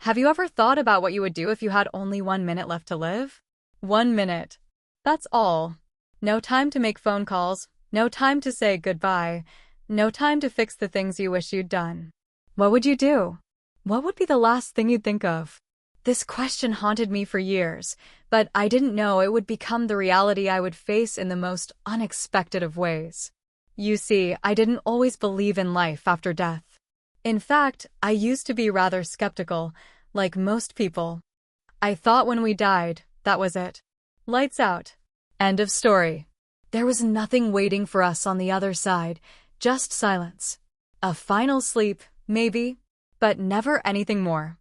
Have you ever thought about what you would do if you had only 1 minute left to live? 1 minute. That's all. No time to make phone calls, no time to say goodbye, no time to fix the things you wish you'd done. What would you do? What would be the last thing you'd think of? This question haunted me for years, but I didn't know it would become the reality I would face in the most unexpected of ways. You see, I didn't always believe in life after death. In fact, I used to be rather skeptical, like most people. I thought when we died, that was it. Lights out. End of story. There was nothing waiting for us on the other side, just silence. A final sleep, maybe, but never anything more.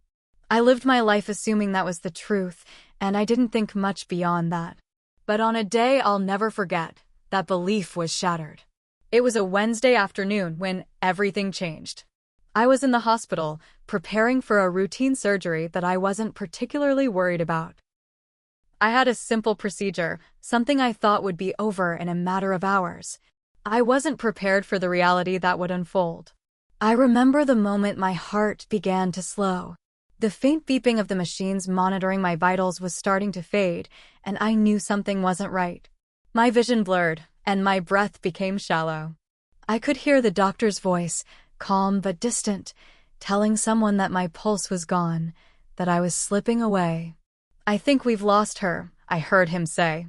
I lived my life assuming that was the truth, and I didn't think much beyond that. But on a day I'll never forget, that belief was shattered. It was a Wednesday afternoon when everything changed. I was in the hospital, preparing for a routine surgery that I wasn't particularly worried about. I had a simple procedure, something I thought would be over in a matter of hours. I wasn't prepared for the reality that would unfold. I remember the moment my heart began to slow. The faint beeping of the machines monitoring my vitals was starting to fade, and I knew something wasn't right. My vision blurred, and my breath became shallow. I could hear the doctor's voice, calm but distant, telling someone that my pulse was gone, that I was slipping away. "I think we've lost her," I heard him say.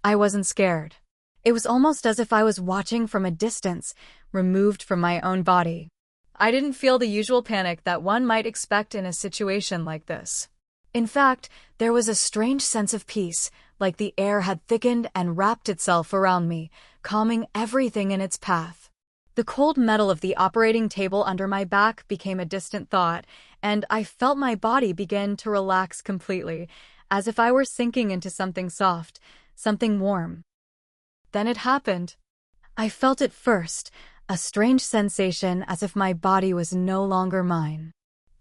I wasn't scared. It was almost as if I was watching from a distance, removed from my own body. I didn't feel the usual panic that one might expect in a situation like this. In fact, there was a strange sense of peace, like the air had thickened and wrapped itself around me, calming everything in its path. The cold metal of the operating table under my back became a distant thought, and I felt my body begin to relax completely, as if I were sinking into something soft, something warm. Then it happened. I felt it first, a strange sensation as if my body was no longer mine.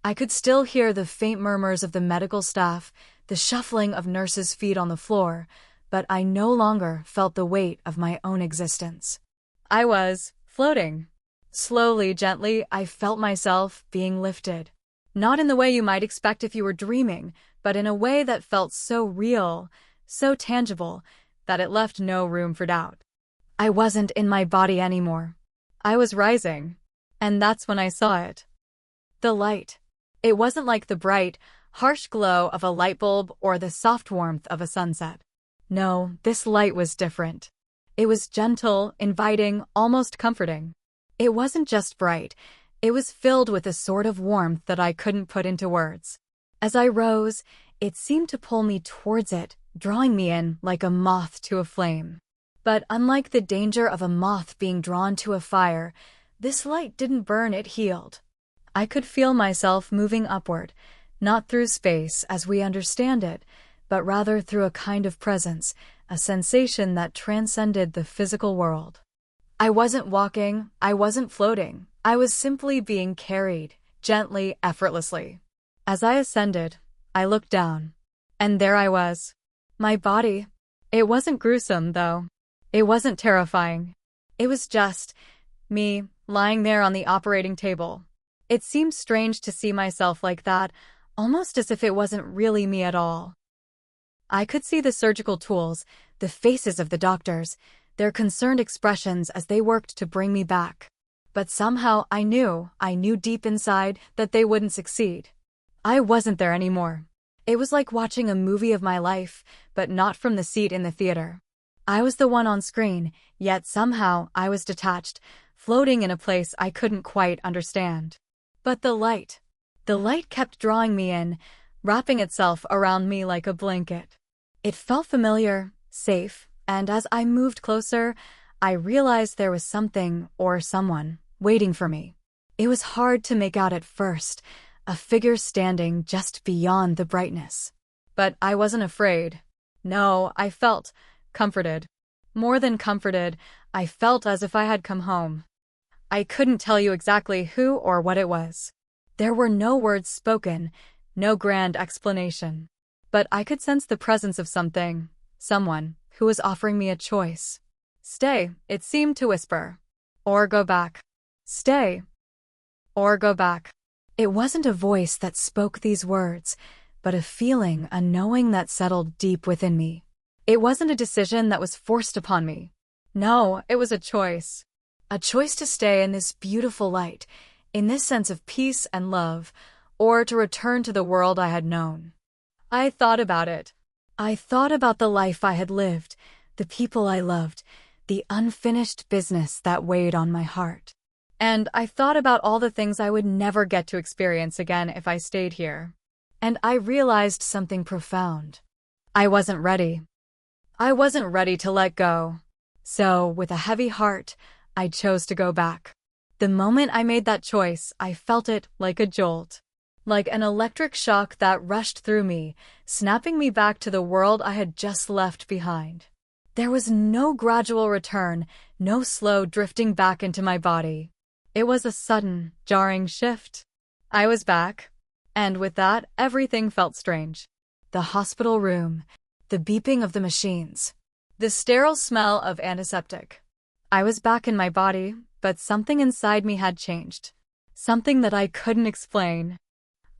I could still hear the faint murmurs of the medical staff, the shuffling of nurses' feet on the floor, but I no longer felt the weight of my own existence. I was floating. Slowly, gently, I felt myself being lifted. Not in the way you might expect if you were dreaming, but in a way that felt so real, so tangible, that it left no room for doubt. I wasn't in my body anymore. I was rising. And that's when I saw it. The light. It wasn't like the bright, harsh glow of a light bulb or the soft warmth of a sunset. No, this light was different. It was gentle, inviting, almost comforting. It wasn't just bright. It was filled with a sort of warmth that I couldn't put into words. As I rose, it seemed to pull me towards it, drawing me in like a moth to a flame. But unlike the danger of a moth being drawn to a fire, this light didn't burn, it healed. I could feel myself moving upward, not through space as we understand it, but rather through a kind of presence, a sensation that transcended the physical world. I wasn't walking, I wasn't floating, I was simply being carried, gently, effortlessly. As I ascended, I looked down. And there I was. My body. It wasn't gruesome, though. It wasn't terrifying. It was just me, lying there on the operating table. It seemed strange to see myself like that, almost as if it wasn't really me at all. I could see the surgical tools, the faces of the doctors, their concerned expressions as they worked to bring me back. But somehow I knew deep inside that they wouldn't succeed. I wasn't there anymore. It was like watching a movie of my life, but not from the seat in the theater. I was the one on screen, yet somehow I was detached, floating in a place I couldn't quite understand. But the light kept drawing me in, wrapping itself around me like a blanket. It felt familiar, safe, and as I moved closer, I realized there was something or someone waiting for me. It was hard to make out at first, a figure standing just beyond the brightness. But I wasn't afraid. No, I felt comforted. More than comforted, I felt as if I had come home. I couldn't tell you exactly who or what it was. There were no words spoken, no grand explanation. But I could sense the presence of something, someone, who was offering me a choice. Stay, it seemed to whisper. Or go back. Stay. Or go back. It wasn't a voice that spoke these words, but a feeling, a knowing that settled deep within me. It wasn't a decision that was forced upon me. No, it was a choice. A choice to stay in this beautiful light, in this sense of peace and love, or to return to the world I had known. I thought about it. I thought about the life I had lived, the people I loved, the unfinished business that weighed on my heart. And I thought about all the things I would never get to experience again if I stayed here. And I realized something profound. I wasn't ready. I wasn't ready to let go. So, with a heavy heart, I chose to go back. The moment I made that choice, I felt it like a jolt. Like an electric shock that rushed through me, snapping me back to the world I had just left behind. There was no gradual return, no slow drifting back into my body. It was a sudden, jarring shift. I was back, and with that, everything felt strange. The hospital room, the beeping of the machines, the sterile smell of antiseptic. I was back in my body, but something inside me had changed. Something that I couldn't explain.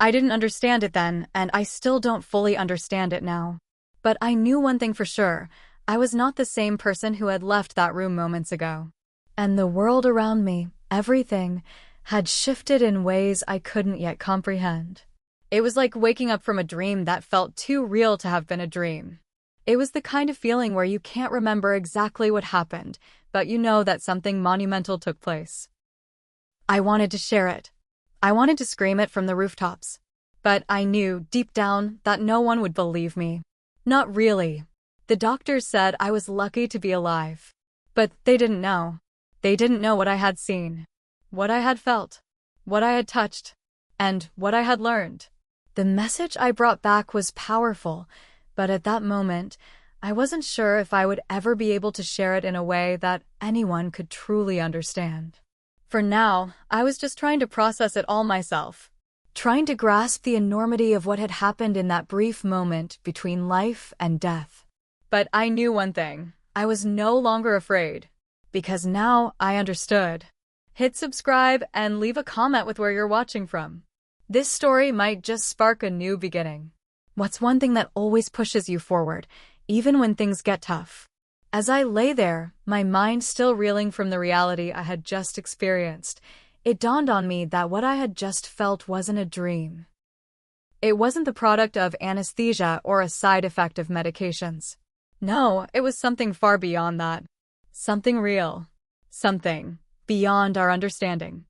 I didn't understand it then, and I still don't fully understand it now. But I knew one thing for sure. I was not the same person who had left that room moments ago. And the world around me, everything, had shifted in ways I couldn't yet comprehend. It was like waking up from a dream that felt too real to have been a dream. It was the kind of feeling where you can't remember exactly what happened, but you know that something monumental took place. I wanted to share it. I wanted to scream it from the rooftops. But I knew, deep down, that no one would believe me. Not really. The doctors said I was lucky to be alive. But they didn't know. They didn't know what I had seen, what I had felt, what I had touched, and what I had learned. The message I brought back was powerful, but at that moment, I wasn't sure if I would ever be able to share it in a way that anyone could truly understand. For now, I was just trying to process it all myself, trying to grasp the enormity of what had happened in that brief moment between life and death. But I knew one thing. I was no longer afraid, because now I understood. Hit subscribe and leave a comment with where you're watching from. This story might just spark a new beginning. What's one thing that always pushes you forward, even when things get tough? As I lay there, my mind still reeling from the reality I had just experienced, it dawned on me that what I had just felt wasn't a dream. It wasn't the product of anesthesia or a side effect of medications. No, it was something far beyond that. Something real. Something beyond our understanding.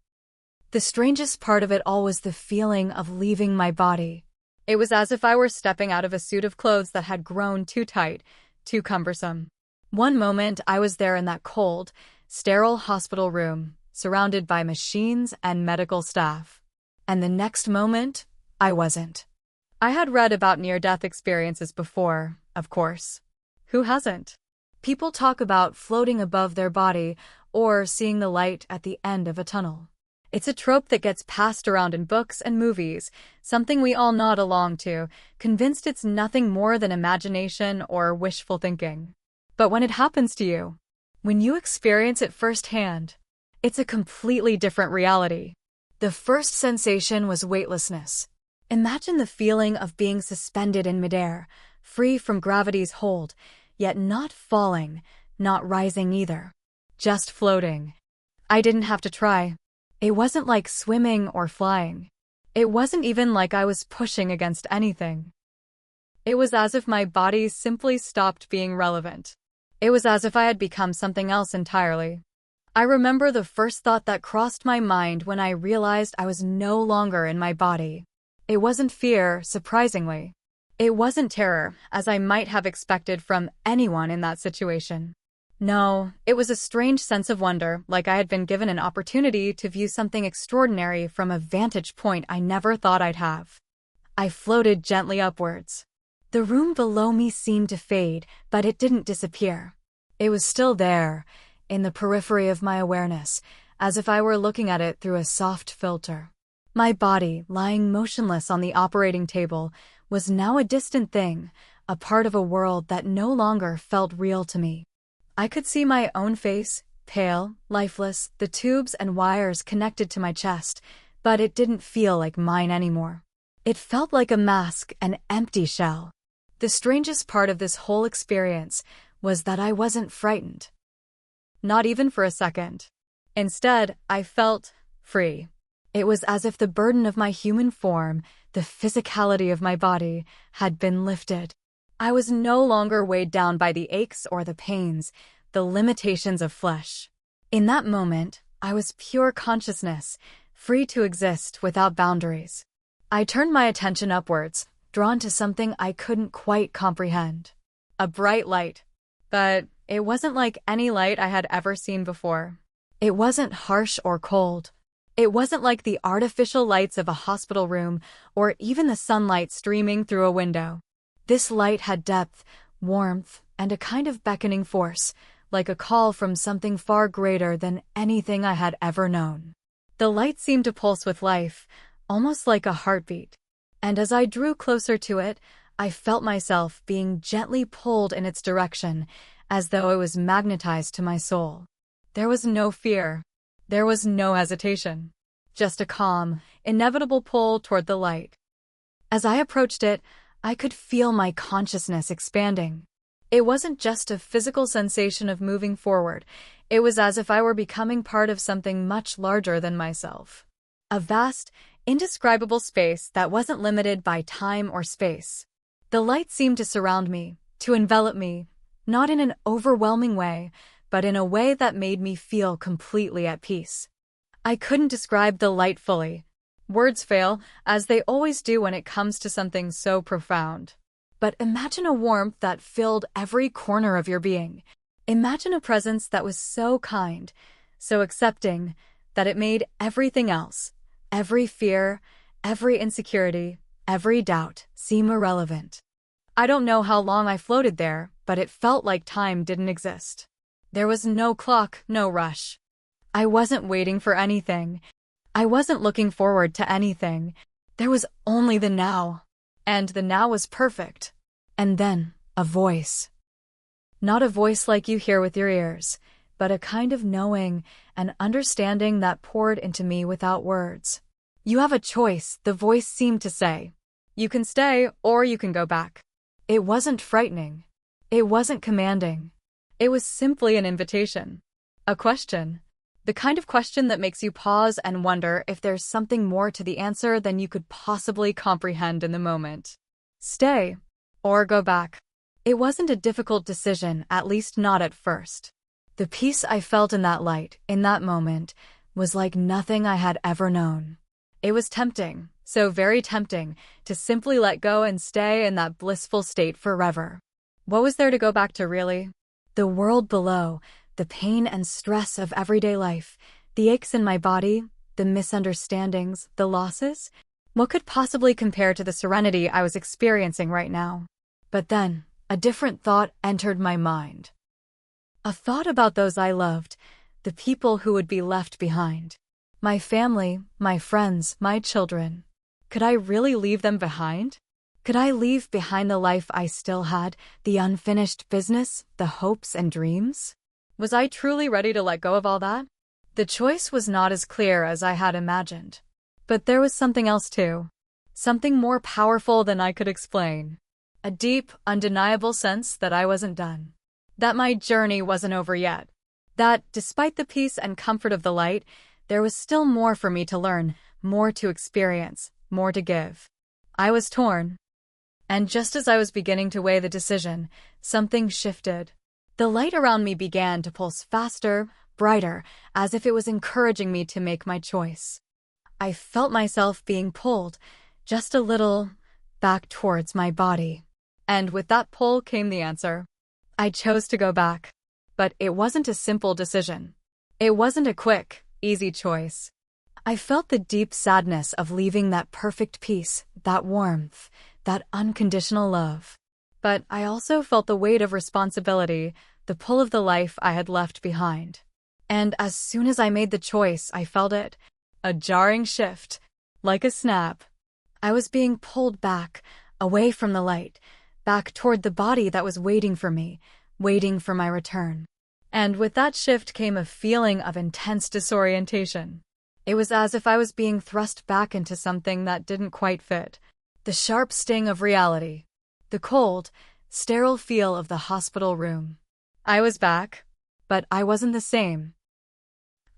The strangest part of it all was the feeling of leaving my body. It was as if I were stepping out of a suit of clothes that had grown too tight, too cumbersome. One moment I was there in that cold, sterile hospital room, surrounded by machines and medical staff. And the next moment, I wasn't. I had read about near-death experiences before, of course. Who hasn't? People talk about floating above their body or seeing the light at the end of a tunnel. It's a trope that gets passed around in books and movies, something we all nod along to, convinced it's nothing more than imagination or wishful thinking. But when it happens to you, when you experience it firsthand, it's a completely different reality. The first sensation was weightlessness. Imagine the feeling of being suspended in midair, free from gravity's hold, yet not falling, not rising either. Just floating. I didn't have to try. It wasn't like swimming or flying. It wasn't even like I was pushing against anything. It was as if my body simply stopped being relevant. It was as if I had become something else entirely. I remember the first thought that crossed my mind when I realized I was no longer in my body. It wasn't fear, surprisingly. It wasn't terror, as I might have expected from anyone in that situation. No, it was a strange sense of wonder, like I had been given an opportunity to view something extraordinary from a vantage point I never thought I'd have. I floated gently upwards. The room below me seemed to fade, but it didn't disappear. It was still there, in the periphery of my awareness, as if I were looking at it through a soft filter. My body, lying motionless on the operating table, was now a distant thing, a part of a world that no longer felt real to me. I could see my own face, pale, lifeless, the tubes and wires connected to my chest, but it didn't feel like mine anymore. It felt like a mask, an empty shell. The strangest part of this whole experience was that I wasn't frightened. Not even for a second. Instead, I felt free. It was as if the burden of my human form, the physicality of my body, had been lifted. I was no longer weighed down by the aches or the pains, the limitations of flesh. In that moment, I was pure consciousness, free to exist without boundaries. I turned my attention upwards, drawn to something I couldn't quite comprehend. A bright light. But it wasn't like any light I had ever seen before. It wasn't harsh or cold. It wasn't like the artificial lights of a hospital room or even the sunlight streaming through a window. This light had depth, warmth, and a kind of beckoning force, like a call from something far greater than anything I had ever known. The light seemed to pulse with life, almost like a heartbeat. And as I drew closer to it, I felt myself being gently pulled in its direction, as though it was magnetized to my soul. There was no fear. There was no hesitation. Just a calm, inevitable pull toward the light. As I approached it, I could feel my consciousness expanding. It wasn't just a physical sensation of moving forward. It was as if I were becoming part of something much larger than myself. A vast, indescribable space that wasn't limited by time or space. The light seemed to surround me, to envelop me, not in an overwhelming way, but in a way that made me feel completely at peace. I couldn't describe the light fully. Words fail, as they always do when it comes to something so profound. But imagine a warmth that filled every corner of your being. Imagine a presence that was so kind, so accepting, that it made everything else, every fear, every insecurity, every doubt, seem irrelevant. I don't know how long I floated there, but it felt like time didn't exist. There was no clock, no rush. I wasn't waiting for anything. I wasn't looking forward to anything. There was only the now. And the now was perfect. And then, a voice. Not a voice like you hear with your ears, but a kind of knowing and understanding that poured into me without words. You have a choice, the voice seemed to say. You can stay, or you can go back. It wasn't frightening. It wasn't commanding. It was simply an invitation. A question. The kind of question that makes you pause and wonder if there's something more to the answer than you could possibly comprehend in the moment. Stay, or go back. It wasn't a difficult decision, at least not at first. The peace I felt in that light, in that moment, was like nothing I had ever known. It was tempting, so very tempting, to simply let go and stay in that blissful state forever. What was there to go back to, really? The world below, the pain and stress of everyday life, the aches in my body, the misunderstandings, the losses? What could possibly compare to the serenity I was experiencing right now? But then, a different thought entered my mind. A thought about those I loved, the people who would be left behind. My family, my friends, my children. Could I really leave them behind? Could I leave behind the life I still had, the unfinished business, the hopes and dreams? Was I truly ready to let go of all that? The choice was not as clear as I had imagined. But there was something else too. Something more powerful than I could explain. A deep, undeniable sense that I wasn't done. That my journey wasn't over yet. That, despite the peace and comfort of the light, there was still more for me to learn, more to experience, more to give. I was torn. And just as I was beginning to weigh the decision, something shifted. The light around me began to pulse faster, brighter, as if it was encouraging me to make my choice. I felt myself being pulled, just a little, back towards my body. And with that pull came the answer. I chose to go back. But it wasn't a simple decision. It wasn't a quick, easy choice. I felt the deep sadness of leaving that perfect peace, that warmth, that unconditional love. But I also felt the weight of responsibility, the pull of the life I had left behind. And as soon as I made the choice, I felt it. A jarring shift, like a snap. I was being pulled back, away from the light, back toward the body that was waiting for me, waiting for my return. And with that shift came a feeling of intense disorientation. It was as if I was being thrust back into something that didn't quite fit. The sharp sting of reality. The cold, sterile feel of the hospital room. I was back, but I wasn't the same.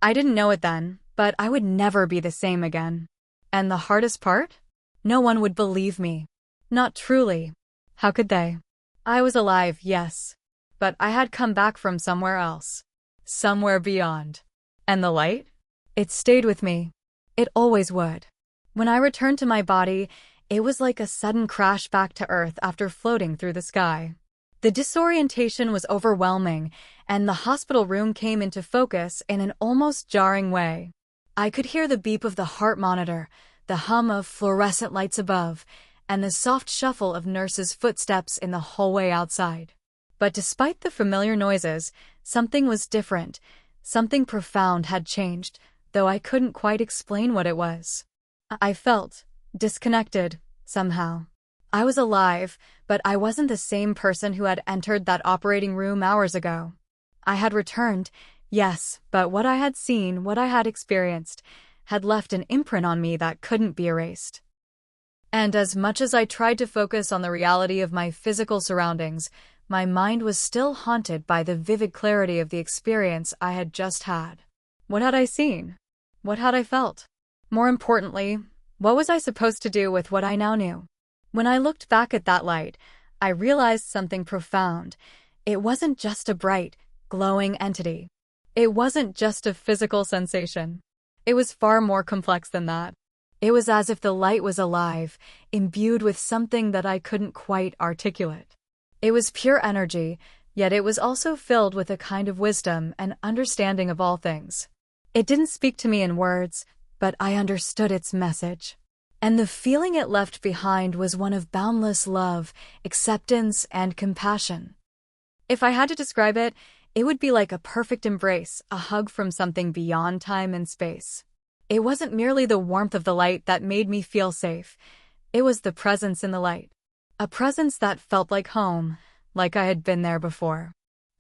I didn't know it then, but I would never be the same again. And the hardest part? No one would believe me. Not truly. How could they? I was alive, yes. But I had come back from somewhere else. Somewhere beyond. And the light? It stayed with me. It always would. When I returned to my body, it was like a sudden crash back to Earth after floating through the sky. The disorientation was overwhelming, and the hospital room came into focus in an almost jarring way. I could hear the beep of the heart monitor, the hum of fluorescent lights above, and the soft shuffle of nurses' footsteps in the hallway outside. But despite the familiar noises, something was different. Something profound had changed, though I couldn't quite explain what it was. I felt disconnected, somehow. I was alive, but I wasn't the same person who had entered that operating room hours ago. I had returned, yes, but what I had seen, what I had experienced, had left an imprint on me that couldn't be erased. And as much as I tried to focus on the reality of my physical surroundings, my mind was still haunted by the vivid clarity of the experience I had just had. What had I seen? What had I felt? More importantly, what was I supposed to do with what I now knew? When I looked back at that light, I realized something profound. It wasn't just a bright, glowing entity. It wasn't just a physical sensation. It was far more complex than that. It was as if the light was alive, imbued with something that I couldn't quite articulate. It was pure energy, yet it was also filled with a kind of wisdom and understanding of all things. It didn't speak to me in words, but I understood its message. And the feeling it left behind was one of boundless love, acceptance, and compassion. If I had to describe it, it would be like a perfect embrace, a hug from something beyond time and space. It wasn't merely the warmth of the light that made me feel safe. It was the presence in the light. A presence that felt like home, like I had been there before.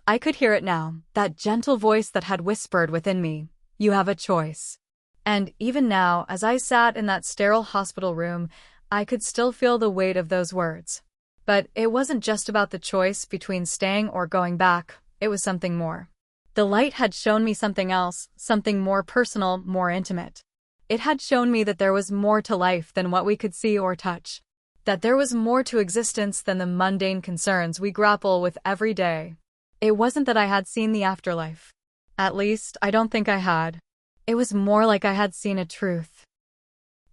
I could hear it now, that gentle voice that had whispered within me, "You have a choice." And even now, as I sat in that sterile hospital room, I could still feel the weight of those words. But it wasn't just about the choice between staying or going back, it was something more. The light had shown me something else, something more personal, more intimate. It had shown me that there was more to life than what we could see or touch. That there was more to existence than the mundane concerns we grapple with every day. It wasn't that I had seen the afterlife. At least, I don't think I had. It was more like I had seen a truth.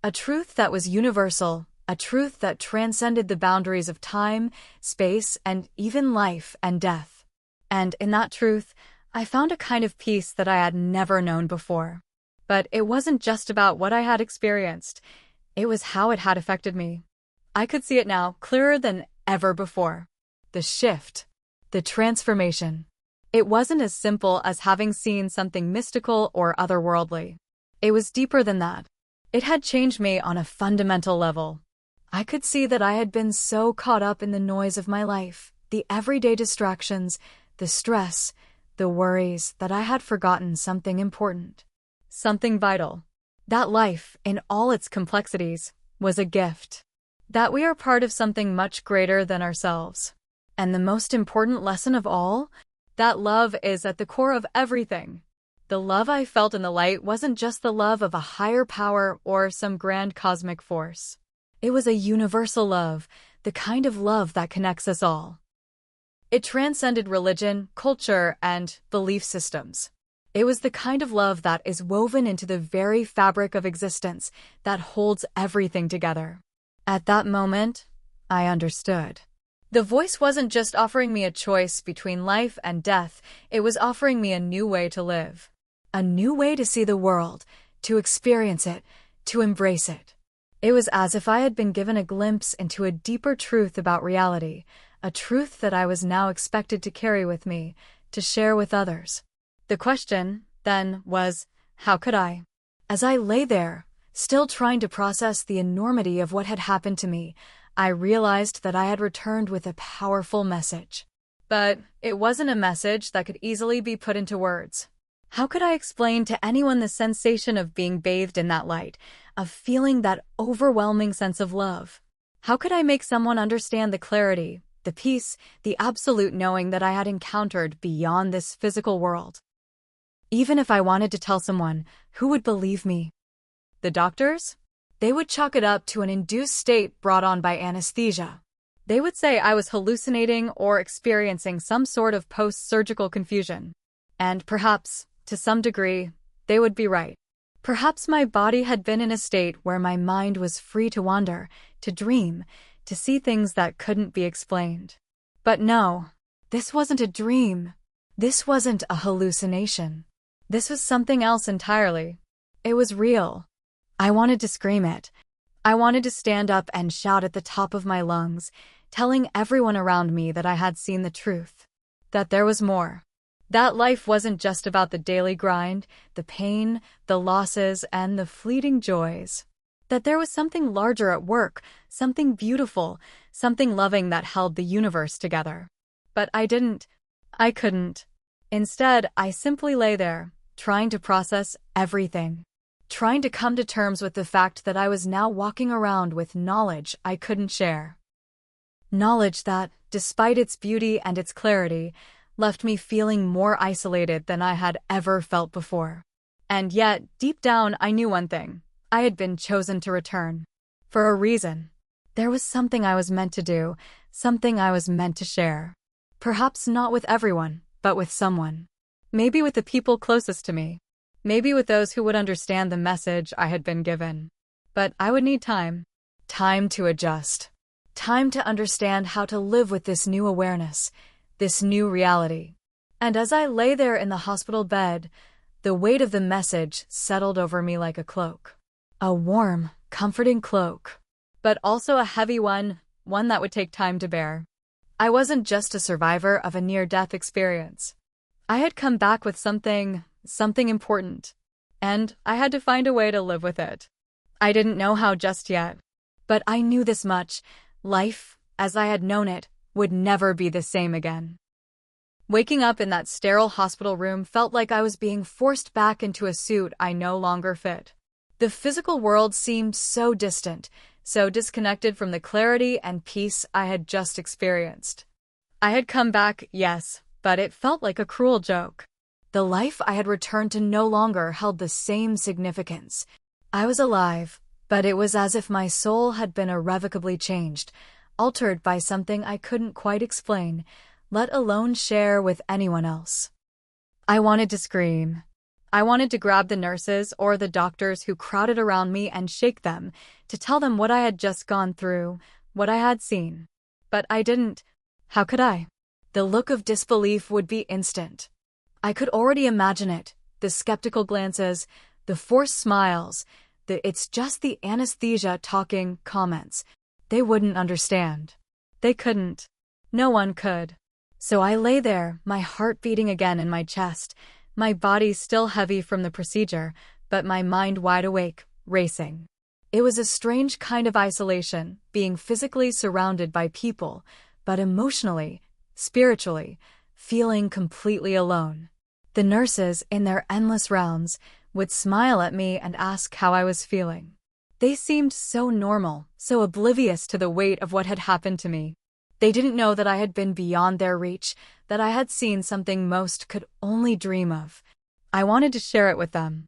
A truth that was universal, a truth that transcended the boundaries of time, space, and even life and death. And in that truth, I found a kind of peace that I had never known before. But it wasn't just about what I had experienced. It was how it had affected me. I could see it now, clearer than ever before. The shift. The transformation. It wasn't as simple as having seen something mystical or otherworldly. It was deeper than that. It had changed me on a fundamental level. I could see that I had been so caught up in the noise of my life, the everyday distractions, the stress, the worries, that I had forgotten something important. Something vital. That life, in all its complexities, was a gift. That we are part of something much greater than ourselves. And the most important lesson of all? That love is at the core of everything. The love I felt in the light wasn't just the love of a higher power or some grand cosmic force. It was a universal love, the kind of love that connects us all. It transcended religion, culture, and belief systems. It was the kind of love that is woven into the very fabric of existence, that holds everything together. At that moment, I understood. The voice wasn't just offering me a choice between life and death, it was offering me a new way to live. A new way to see the world, to experience it, to embrace it. It was as if I had been given a glimpse into a deeper truth about reality, a truth that I was now expected to carry with me, to share with others. The question, then, was, how could I? As I lay there, still trying to process the enormity of what had happened to me, I realized that I had returned with a powerful message. But it wasn't a message that could easily be put into words. How could I explain to anyone the sensation of being bathed in that light, of feeling that overwhelming sense of love? How could I make someone understand the clarity, the peace, the absolute knowing that I had encountered beyond this physical world? Even if I wanted to tell someone, who would believe me? The doctors? They would chalk it up to an induced state brought on by anesthesia. They would say I was hallucinating or experiencing some sort of post-surgical confusion. And perhaps, to some degree, they would be right. Perhaps my body had been in a state where my mind was free to wander, to dream, to see things that couldn't be explained. But no, this wasn't a dream. This wasn't a hallucination. This was something else entirely. It was real. I wanted to scream it. I wanted to stand up and shout at the top of my lungs, telling everyone around me that I had seen the truth. That there was more. That life wasn't just about the daily grind, the pain, the losses, and the fleeting joys. That there was something larger at work, something beautiful, something loving that held the universe together. But I couldn't. Instead, I simply lay there, trying to process everything. Trying to come to terms with the fact that I was now walking around with knowledge I couldn't share. Knowledge that, despite its beauty and its clarity, left me feeling more isolated than I had ever felt before. And yet, deep down, I knew one thing. I had been chosen to return. For a reason. There was something I was meant to do, something I was meant to share. Perhaps not with everyone, but with someone. Maybe with the people closest to me. Maybe with those who would understand the message I had been given. But I would need time. Time to adjust. Time to understand how to live with this new awareness, this new reality. And as I lay there in the hospital bed, the weight of the message settled over me like a cloak. A warm, comforting cloak. But also a heavy one that would take time to bear. I wasn't just a survivor of a near-death experience. I had come back with something important. And I had to find a way to live with it. I didn't know how just yet. But I knew this much. Life, as I had known it, would never be the same again. Waking up in that sterile hospital room felt like I was being forced back into a suit I no longer fit. The physical world seemed so distant, so disconnected from the clarity and peace I had just experienced. I had come back, yes, but it felt like a cruel joke. The life I had returned to no longer held the same significance. I was alive, but it was as if my soul had been irrevocably changed, altered by something I couldn't quite explain, let alone share with anyone else. I wanted to scream. I wanted to grab the nurses or the doctors who crowded around me and shake them, to tell them what I had just gone through, what I had seen. But I didn't. How could I? The look of disbelief would be instant. I could already imagine it, the skeptical glances, the forced smiles, the "it's just the anesthesia talking" comments. They wouldn't understand. They couldn't. No one could. So I lay there, my heart beating again in my chest, my body still heavy from the procedure, but my mind wide awake, racing. It was a strange kind of isolation, being physically surrounded by people, but emotionally, spiritually, feeling completely alone. The nurses, in their endless rounds, would smile at me and ask how I was feeling. They seemed so normal, so oblivious to the weight of what had happened to me. They didn't know that I had been beyond their reach, that I had seen something most could only dream of. I wanted to share it with them.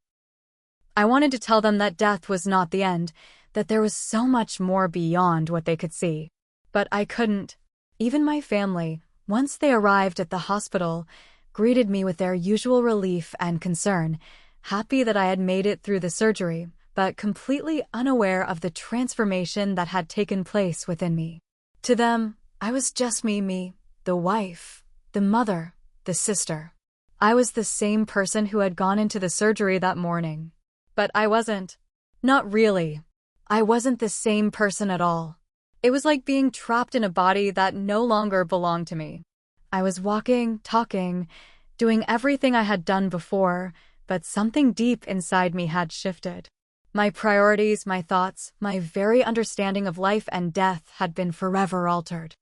I wanted to tell them that death was not the end, that there was so much more beyond what they could see. But I couldn't. Even my family, once they arrived at the hospital, greeted me with their usual relief and concern, happy that I had made it through the surgery, but completely unaware of the transformation that had taken place within me. To them, I was just me, the wife, the mother, the sister. I was the same person who had gone into the surgery that morning. But I wasn't. Not really. I wasn't the same person at all. It was like being trapped in a body that no longer belonged to me. I was walking, talking, doing everything I had done before, but something deep inside me had shifted. My priorities, my thoughts, my very understanding of life and death had been forever altered.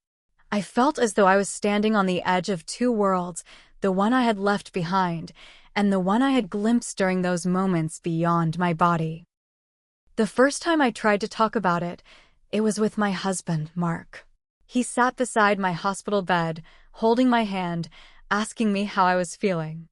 I felt as though I was standing on the edge of two worlds, the one I had left behind, and the one I had glimpsed during those moments beyond my body. The first time I tried to talk about it, it was with my husband, Mark. He sat beside my hospital bed, holding my hand, asking me how I was feeling.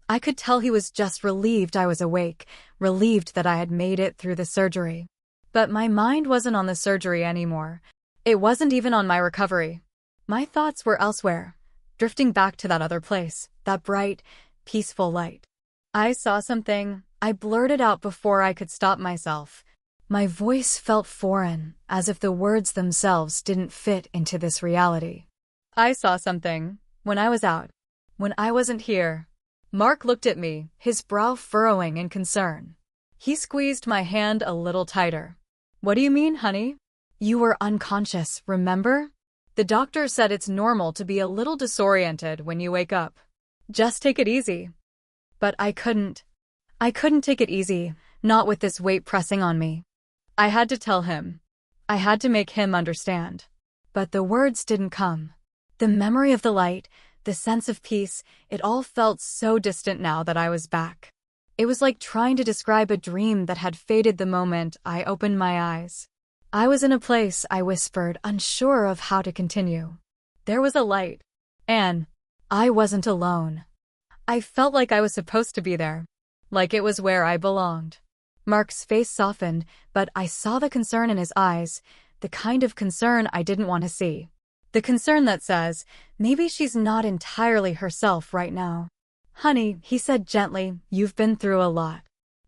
I could tell he was just relieved I was awake, relieved that I had made it through the surgery. But my mind wasn't on the surgery anymore. It wasn't even on my recovery. My thoughts were elsewhere, drifting back to that other place, that bright, peaceful light. I saw something. I blurted out before I could stop myself. My voice felt foreign, as if the words themselves didn't fit into this reality. I saw something. When I was out. When I wasn't here. Mark looked at me, his brow furrowing in concern. He squeezed my hand a little tighter. What do you mean, honey? You were unconscious, remember? The doctor said it's normal to be a little disoriented when you wake up. Just take it easy. But I couldn't. I couldn't take it easy, not with this weight pressing on me. I had to tell him. I had to make him understand. But the words didn't come. The memory of the light, the sense of peace, it all felt so distant now that I was back. It was like trying to describe a dream that had faded the moment I opened my eyes. I was in a place, I whispered, unsure of how to continue. There was a light. And I wasn't alone. I felt like I was supposed to be there. Like it was where I belonged. Mark's face softened, but I saw the concern in his eyes, the kind of concern I didn't want to see. The concern that says, maybe she's not entirely herself right now. Honey, he said gently, you've been through a lot.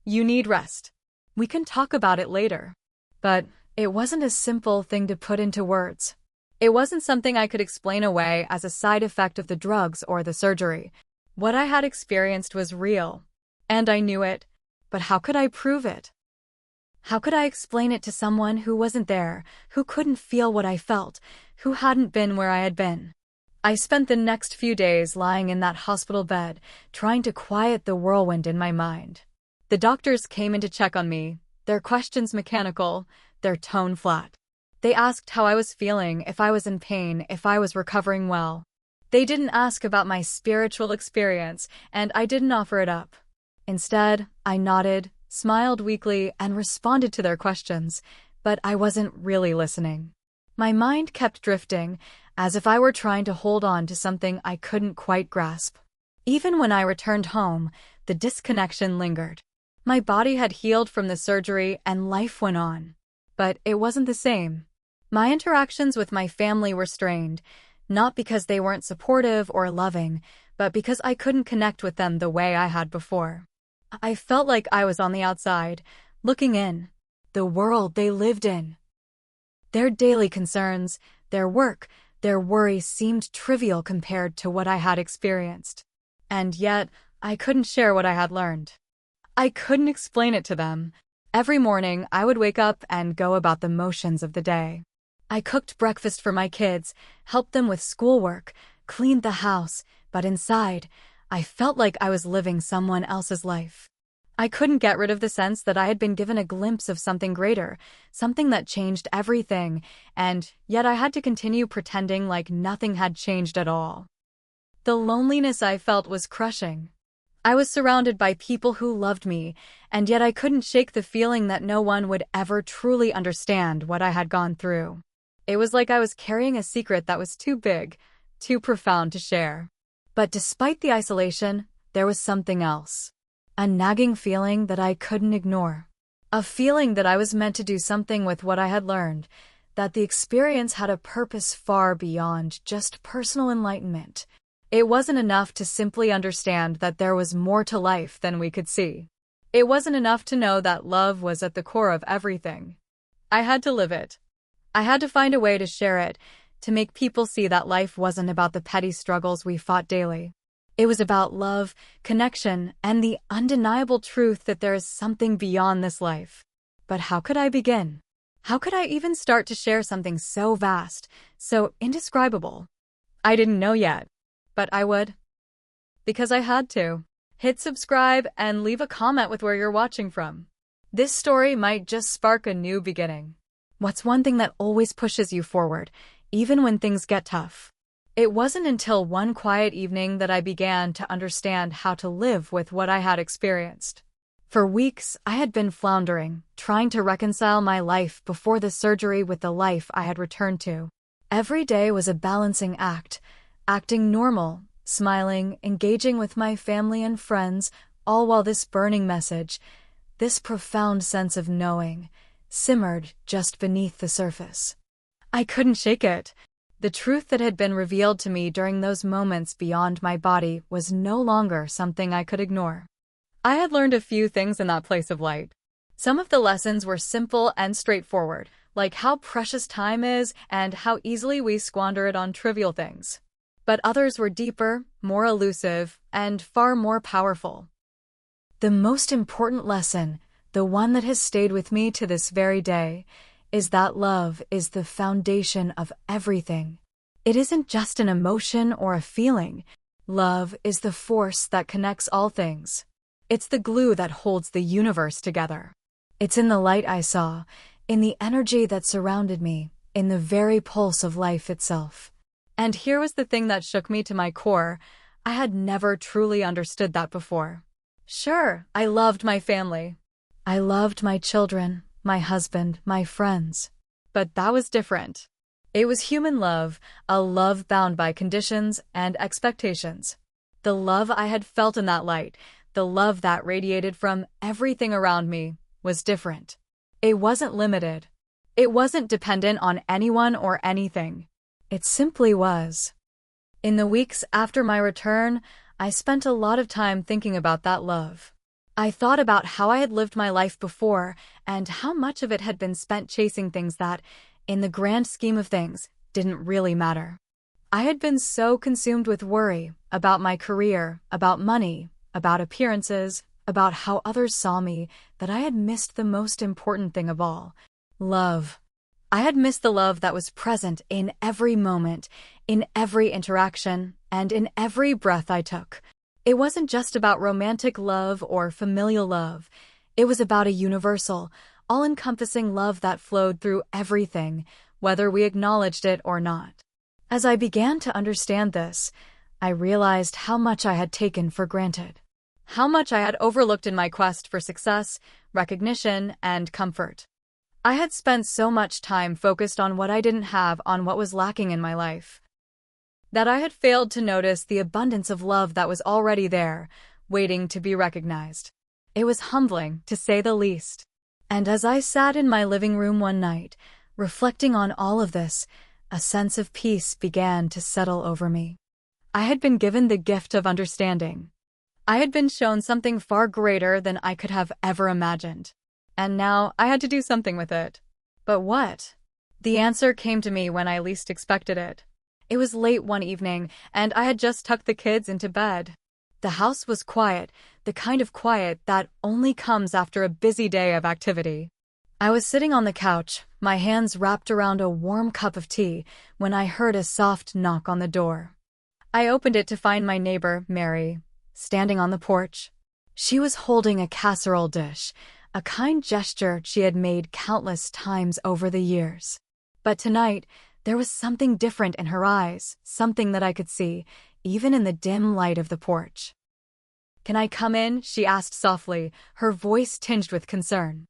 You need rest. We can talk about it later. But it wasn't a simple thing to put into words. It wasn't something I could explain away as a side effect of the drugs or the surgery. What I had experienced was real. And I knew it. But how could I prove it? How could I explain it to someone who wasn't there, who couldn't feel what I felt, who hadn't been where I had been? I spent the next few days lying in that hospital bed, trying to quiet the whirlwind in my mind. The doctors came in to check on me, their questions mechanical, their tone flat. They asked how I was feeling, if I was in pain, if I was recovering well. They didn't ask about my spiritual experience, and I didn't offer it up. Instead, I nodded, smiled weakly, and responded to their questions, but I wasn't really listening. My mind kept drifting, as if I were trying to hold on to something I couldn't quite grasp. Even when I returned home, the disconnection lingered. My body had healed from the surgery and life went on. But it wasn't the same. My interactions with my family were strained, not because they weren't supportive or loving, but because I couldn't connect with them the way I had before. I felt like I was on the outside, looking in, the world they lived in. Their daily concerns, their work, their worries seemed trivial compared to what I had experienced. And yet, I couldn't share what I had learned. I couldn't explain it to them. Every morning, I would wake up and go about the motions of the day. I cooked breakfast for my kids, helped them with schoolwork, cleaned the house, but inside, I felt like I was living someone else's life. I couldn't get rid of the sense that I had been given a glimpse of something greater, something that changed everything, and yet I had to continue pretending like nothing had changed at all. The loneliness I felt was crushing. I was surrounded by people who loved me, and yet I couldn't shake the feeling that no one would ever truly understand what I had gone through. It was like I was carrying a secret that was too big, too profound to share. But despite the isolation, there was something else. A nagging feeling that I couldn't ignore. A feeling that I was meant to do something with what I had learned, that the experience had a purpose far beyond just personal enlightenment. It wasn't enough to simply understand that there was more to life than we could see. It wasn't enough to know that love was at the core of everything. I had to live it. I had to find a way to share it, to make people see that life wasn't about the petty struggles we fought daily. It was about love, connection, and the undeniable truth that there is something beyond this life. But how could I begin? How could I even start to share something so vast, so indescribable? I didn't know yet, but I would. Because I had to. Hit subscribe and leave a comment with where you're watching from. This story might just spark a new beginning. What's one thing that always pushes you forward, even when things get tough? It wasn't until one quiet evening that I began to understand how to live with what I had experienced. For weeks, I had been floundering, trying to reconcile my life before the surgery with the life I had returned to. Every day was a balancing act, acting normal, smiling, engaging with my family and friends, all while this burning message, this profound sense of knowing, simmered just beneath the surface. I couldn't shake it. The truth that had been revealed to me during those moments beyond my body was no longer something I could ignore. I had learned a few things in that place of light. Some of the lessons were simple and straightforward, like how precious time is and how easily we squander it on trivial things. But others were deeper, more elusive, and far more powerful. The most important lesson, the one that has stayed with me to this very day, is that love is the foundation of everything. It isn't just an emotion or a feeling. Love is the force that connects all things. It's the glue that holds the universe together. It's in the light I saw, in the energy that surrounded me, in the very pulse of life itself. And here was the thing that shook me to my core. I had never truly understood that before. Sure, I loved my family. I loved my children, my husband, my friends. But that was different. It was human love, a love bound by conditions and expectations. The love I had felt in that light, the love that radiated from everything around me, was different. It wasn't limited. It wasn't dependent on anyone or anything. It simply was. In the weeks after my return, I spent a lot of time thinking about that love. I thought about how I had lived my life before and how much of it had been spent chasing things that, in the grand scheme of things, didn't really matter. I had been so consumed with worry about my career, about money, about appearances, about how others saw me, that I had missed the most important thing of all: love. I had missed the love that was present in every moment, in every interaction, and in every breath I took. It wasn't just about romantic love or familial love. It was about a universal, all-encompassing love that flowed through everything, whether we acknowledged it or not. As I began to understand this, I realized how much I had taken for granted. How much I had overlooked in my quest for success, recognition, and comfort. I had spent so much time focused on what I didn't have, on what was lacking in my life, that I had failed to notice the abundance of love that was already there, waiting to be recognized. It was humbling, to say the least. And as I sat in my living room one night, reflecting on all of this, a sense of peace began to settle over me. I had been given the gift of understanding. I had been shown something far greater than I could have ever imagined. And now I had to do something with it. But what? The answer came to me when I least expected it. It was late one evening, and I had just tucked the kids into bed. The house was quiet, the kind of quiet that only comes after a busy day of activity. I was sitting on the couch, my hands wrapped around a warm cup of tea, when I heard a soft knock on the door. I opened it to find my neighbor, Mary, standing on the porch. She was holding a casserole dish, a kind gesture she had made countless times over the years. But tonight, there was something different in her eyes, something that I could see, even in the dim light of the porch. "Can I come in?" she asked softly, her voice tinged with concern.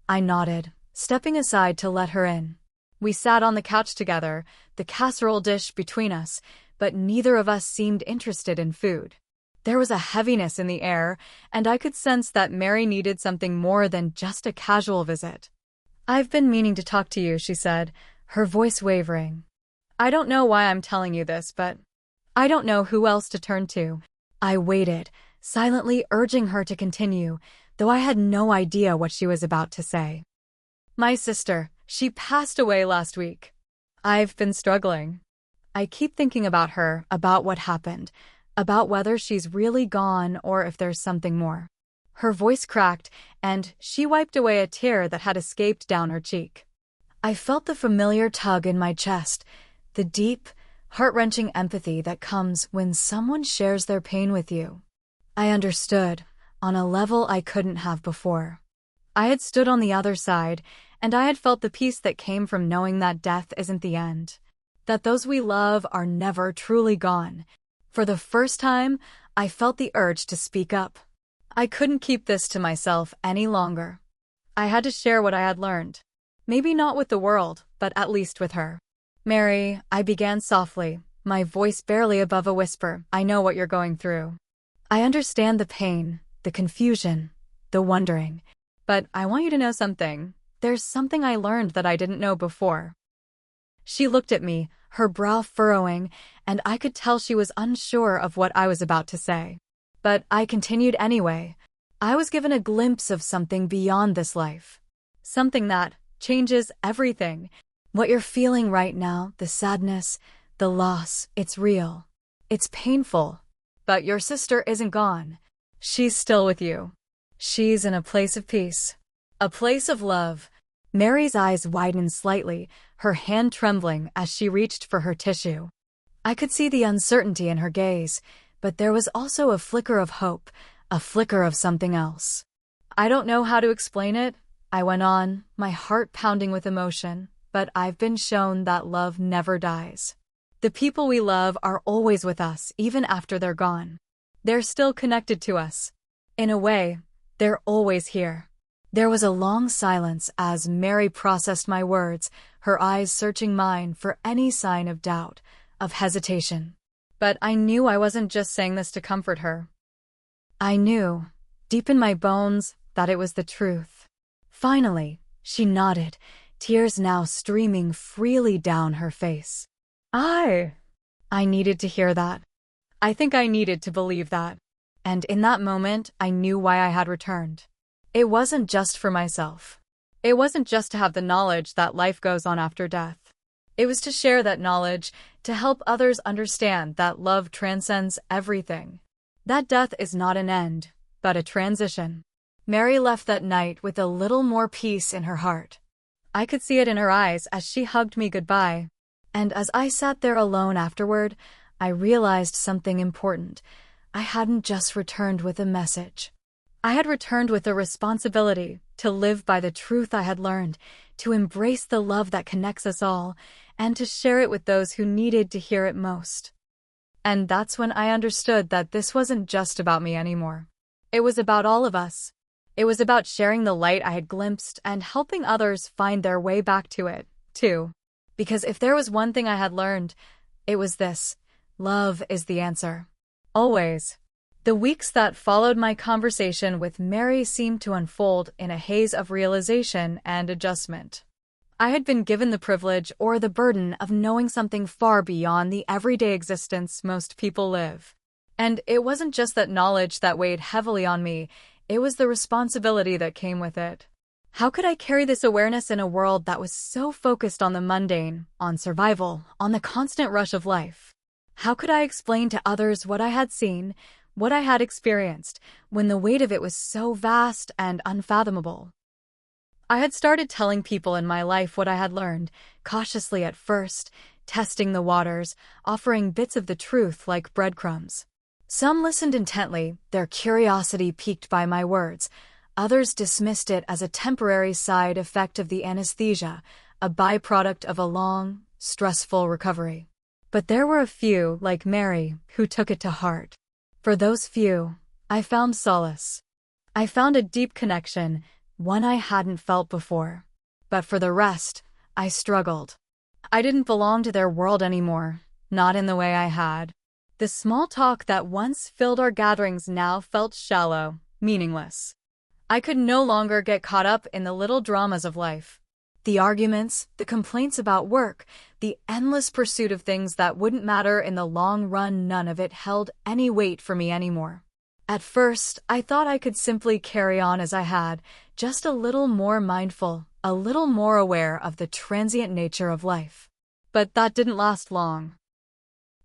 I nodded, stepping aside to let her in. We sat on the couch together, the casserole dish between us, but neither of us seemed interested in food. There was a heaviness in the air, and I could sense that Mary needed something more than just a casual visit. "I've been meaning to talk to you," she said, her voice wavering. "I don't know why I'm telling you this, but I don't know who else to turn to." I waited, silently urging her to continue, though I had no idea what she was about to say. "My sister, she passed away last week. I've been struggling. I keep thinking about her, about what happened, about whether she's really gone or if there's something more." Her voice cracked, and she wiped away a tear that had escaped down her cheek. I felt the familiar tug in my chest, the deep, heart-wrenching empathy that comes when someone shares their pain with you. I understood, on a level I couldn't have before. I had stood on the other side, and I had felt the peace that came from knowing that death isn't the end. that those we love are never truly gone. For the first time, I felt the urge to speak up. I couldn't keep this to myself any longer. I had to share what I had learned. Maybe not with the world, but at least with her. "Mary," I began softly, my voice barely above a whisper, "I know what you're going through. I understand the pain, the confusion, the wondering. But I want you to know something. There's something I learned that I didn't know before." She looked at me, her brow furrowing, and I could tell she was unsure of what I was about to say. But I continued anyway. I was given a glimpse of something beyond this life. Something that changes everything. What you're feeling right now, the sadness, the loss, it's real. It's painful. But your sister isn't gone. She's still with you. She's in a place of peace. A place of love. Mary's eyes widened slightly, her hand trembling as she reached for her tissue. I could see the uncertainty in her gaze, but there was also a flicker of hope, a flicker of something else. "I don't know how to explain it," I went on, my heart pounding with emotion, "but I've been shown that love never dies. The people we love are always with us, even after they're gone. They're still connected to us. In a way, they're always here." There was a long silence as Mary processed my words, her eyes searching mine for any sign of doubt, of hesitation. But I knew I wasn't just saying this to comfort her. I knew, deep in my bones, that it was the truth. Finally, she nodded, tears now streaming freely down her face. I needed to hear that. I think I needed to believe that. And in that moment, I knew why I had returned. It wasn't just for myself. It wasn't just to have the knowledge that life goes on after death. It was to share that knowledge, to help others understand that love transcends everything. That death is not an end, but a transition. Mary left that night with a little more peace in her heart. I could see it in her eyes as she hugged me goodbye. And as I sat there alone afterward, I realized something important. I hadn't just returned with a message. I had returned with a responsibility to live by the truth I had learned, to embrace the love that connects us all, and to share it with those who needed to hear it most. And that's when I understood that this wasn't just about me anymore. It was about all of us. It was about sharing the light I had glimpsed and helping others find their way back to it, too. Because if there was one thing I had learned, it was this: love is the answer. Always. The weeks that followed my conversation with Mary seemed to unfold in a haze of realization and adjustment. I had been given the privilege or the burden of knowing something far beyond the everyday existence most people live. And it wasn't just that knowledge that weighed heavily on me, it was the responsibility that came with it. How could I carry this awareness in a world that was so focused on the mundane, on survival, on the constant rush of life? How could I explain to others what I had seen, what I had experienced, when the weight of it was so vast and unfathomable? I had started telling people in my life what I had learned, cautiously at first, testing the waters, offering bits of the truth like breadcrumbs. Some listened intently, their curiosity piqued by my words. Others dismissed it as a temporary side effect of the anesthesia, a byproduct of a long, stressful recovery. But there were a few, like Mary, who took it to heart. For those few, I found solace. I found a deep connection, one I hadn't felt before. But for the rest, I struggled. I didn't belong to their world anymore, not in the way I had. The small talk that once filled our gatherings now felt shallow, meaningless. I could no longer get caught up in the little dramas of life. The arguments, the complaints about work, the endless pursuit of things that wouldn't matter in the long run, none of it held any weight for me anymore. At first, I thought I could simply carry on as I had, just a little more mindful, a little more aware of the transient nature of life. But that didn't last long.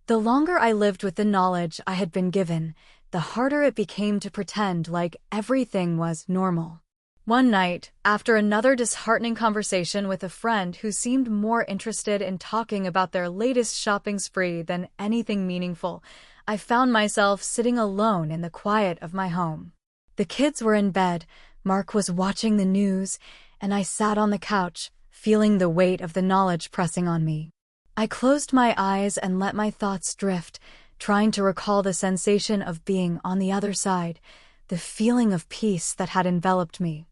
The longer I lived with the knowledge I had been given, the harder it became to pretend like everything was normal. One night, after another disheartening conversation with a friend who seemed more interested in talking about their latest shopping spree than anything meaningful, I found myself sitting alone in the quiet of my home. The kids were in bed, Mark was watching the news, and I sat on the couch, feeling the weight of the knowledge pressing on me. I closed my eyes and let my thoughts drift, trying to recall the sensation of being on the other side, the feeling of peace that had enveloped me.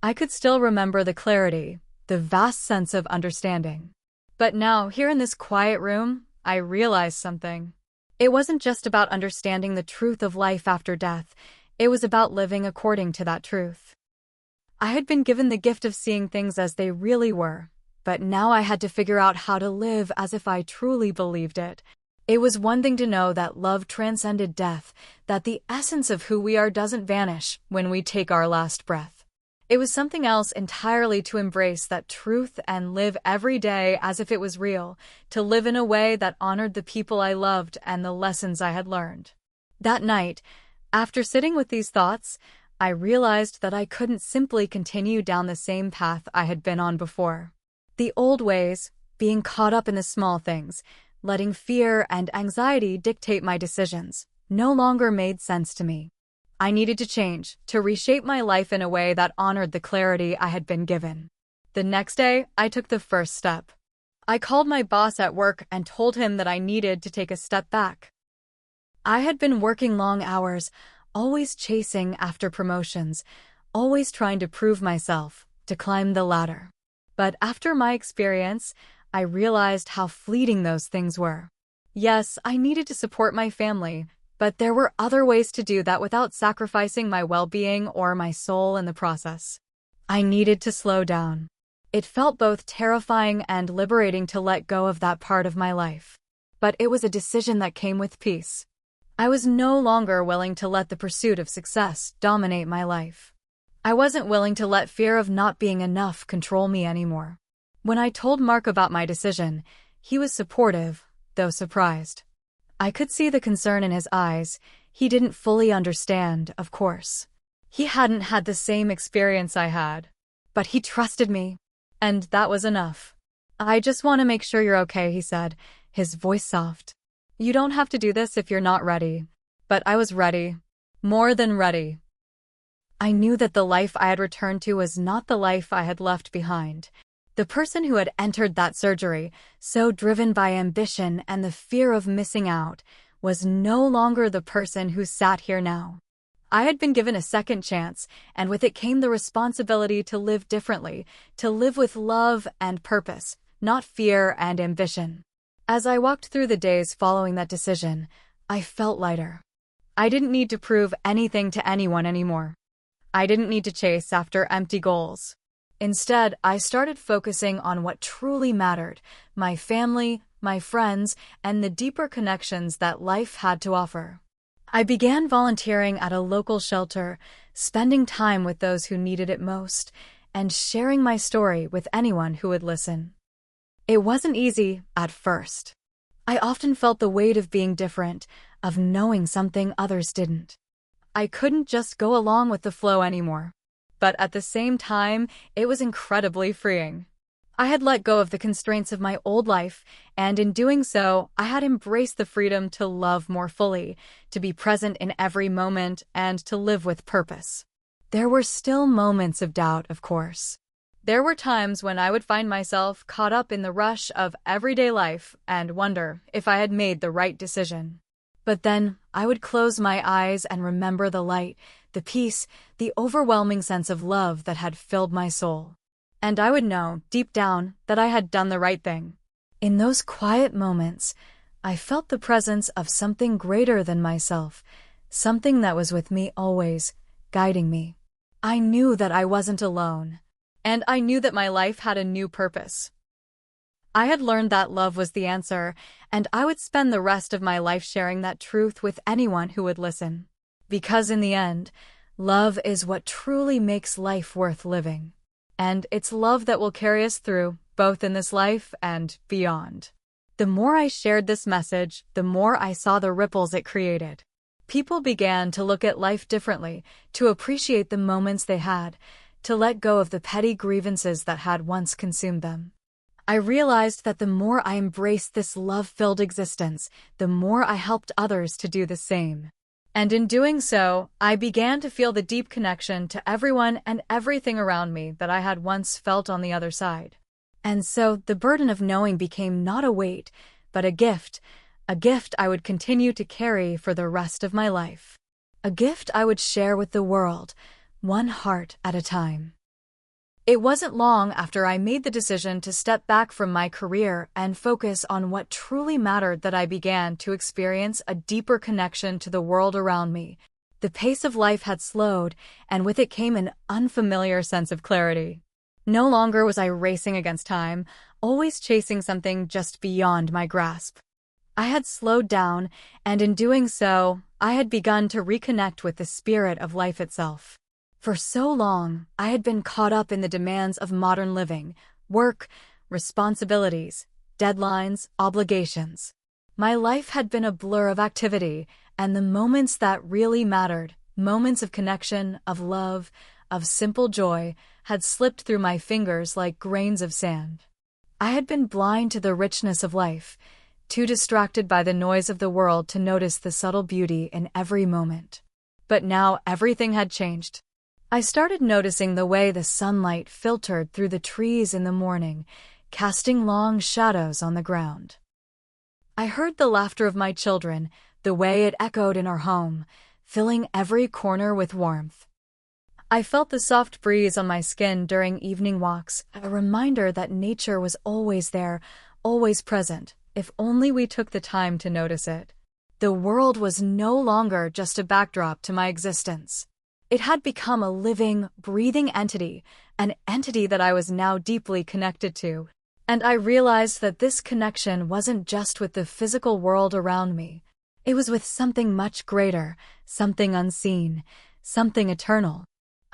I could still remember the clarity, the vast sense of understanding. But now, here in this quiet room, I realized something. It wasn't just about understanding the truth of life after death, it was about living according to that truth. I had been given the gift of seeing things as they really were, but now I had to figure out how to live as if I truly believed it. It was one thing to know that love transcended death, that the essence of who we are doesn't vanish when we take our last breath. It was something else entirely to embrace that truth and live every day as if it was real, to live in a way that honored the people I loved and the lessons I had learned. That night, after sitting with these thoughts, I realized that I couldn't simply continue down the same path I had been on before. The old ways, being caught up in the small things, letting fear and anxiety dictate my decisions, no longer made sense to me. I needed to change, to reshape my life in a way that honored the clarity I had been given. The next day, I took the first step. I called my boss at work and told him that I needed to take a step back. I had been working long hours, always chasing after promotions, always trying to prove myself, to climb the ladder. But after my experience, I realized how fleeting those things were. Yes, I needed to support my family, but there were other ways to do that without sacrificing my well-being or my soul in the process. I needed to slow down. It felt both terrifying and liberating to let go of that part of my life. But it was a decision that came with peace. I was no longer willing to let the pursuit of success dominate my life. I wasn't willing to let fear of not being enough control me anymore. When I told Mark about my decision, he was supportive, though surprised. I could see the concern in his eyes. He didn't fully understand, of course. He hadn't had the same experience I had. But he trusted me, and that was enough. "I just want to make sure you're okay," he said, his voice soft. "You don't have to do this if you're not ready." But I was ready. More than ready. I knew that the life I had returned to was not the life I had left behind. The person who had entered that surgery, so driven by ambition and the fear of missing out, was no longer the person who sat here now. I had been given a second chance, and with it came the responsibility to live differently, to live with love and purpose, not fear and ambition. As I walked through the days following that decision, I felt lighter. I didn't need to prove anything to anyone anymore. I didn't need to chase after empty goals. Instead, I started focusing on what truly mattered: my family, my friends, and the deeper connections that life had to offer. I began volunteering at a local shelter, spending time with those who needed it most, and sharing my story with anyone who would listen. It wasn't easy at first. I often felt the weight of being different, of knowing something others didn't. I couldn't just go along with the flow anymore. But at the same time, it was incredibly freeing. I had let go of the constraints of my old life, and in doing so, I had embraced the freedom to love more fully, to be present in every moment, and to live with purpose. There were still moments of doubt, of course. There were times when I would find myself caught up in the rush of everyday life and wonder if I had made the right decision. But then I would close my eyes and remember the light, the peace, the overwhelming sense of love that had filled my soul. And I would know, deep down, that I had done the right thing. In those quiet moments, I felt the presence of something greater than myself, something that was with me always, guiding me. I knew that I wasn't alone, and I knew that my life had a new purpose. I had learned that love was the answer, and I would spend the rest of my life sharing that truth with anyone who would listen. Because in the end, love is what truly makes life worth living. And it's love that will carry us through, both in this life and beyond. The more I shared this message, the more I saw the ripples it created. People began to look at life differently, to appreciate the moments they had, to let go of the petty grievances that had once consumed them. I realized that the more I embraced this love-filled existence, the more I helped others to do the same. And in doing so, I began to feel the deep connection to everyone and everything around me that I had once felt on the other side. And so the burden of knowing became not a weight, but a gift I would continue to carry for the rest of my life. A gift I would share with the world, one heart at a time. It wasn't long after I made the decision to step back from my career and focus on what truly mattered that I began to experience a deeper connection to the world around me. The pace of life had slowed, and with it came an unfamiliar sense of clarity. No longer was I racing against time, always chasing something just beyond my grasp. I had slowed down, and in doing so, I had begun to reconnect with the spirit of life itself. For so long, I had been caught up in the demands of modern living, work, responsibilities, deadlines, obligations. My life had been a blur of activity, and the moments that really mattered, moments of connection, of love, of simple joy, had slipped through my fingers like grains of sand. I had been blind to the richness of life, too distracted by the noise of the world to notice the subtle beauty in every moment. But now everything had changed. I started noticing the way the sunlight filtered through the trees in the morning, casting long shadows on the ground. I heard the laughter of my children, the way it echoed in our home, filling every corner with warmth. I felt the soft breeze on my skin during evening walks, a reminder that nature was always there, always present, if only we took the time to notice it. The world was no longer just a backdrop to my existence. It had become a living, breathing entity, an entity that I was now deeply connected to. And I realized that this connection wasn't just with the physical world around me. It was with something much greater, something unseen, something eternal.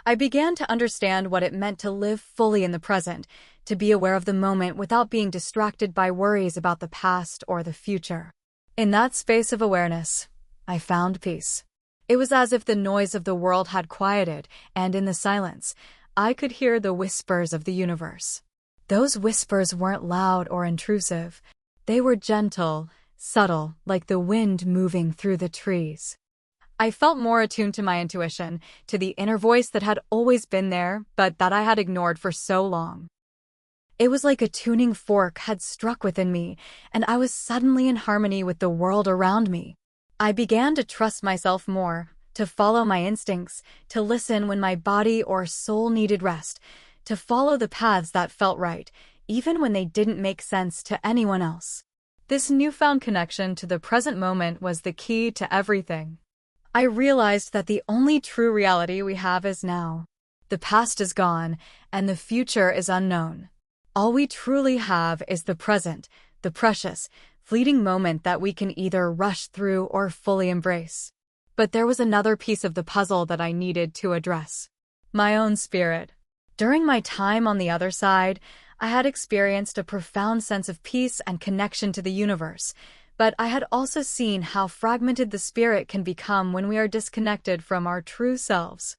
I began to understand what it meant to live fully in the present, to be aware of the moment without being distracted by worries about the past or the future. In that space of awareness, I found peace. It was as if the noise of the world had quieted, and in the silence, I could hear the whispers of the universe. Those whispers weren't loud or intrusive. They were gentle, subtle, like the wind moving through the trees. I felt more attuned to my intuition, to the inner voice that had always been there, but that I had ignored for so long. It was like a tuning fork had struck within me, and I was suddenly in harmony with the world around me. I began to trust myself more, to follow my instincts, to listen when my body or soul needed rest, to follow the paths that felt right, even when they didn't make sense to anyone else. This newfound connection to the present moment was the key to everything. I realized that the only true reality we have is now. The past is gone, and the future is unknown. All we truly have is the present, the precious, fleeting moment that we can either rush through or fully embrace. But there was another piece of the puzzle that I needed to address. My own spirit. During my time on the other side, I had experienced a profound sense of peace and connection to the universe, but I had also seen how fragmented the spirit can become when we are disconnected from our true selves.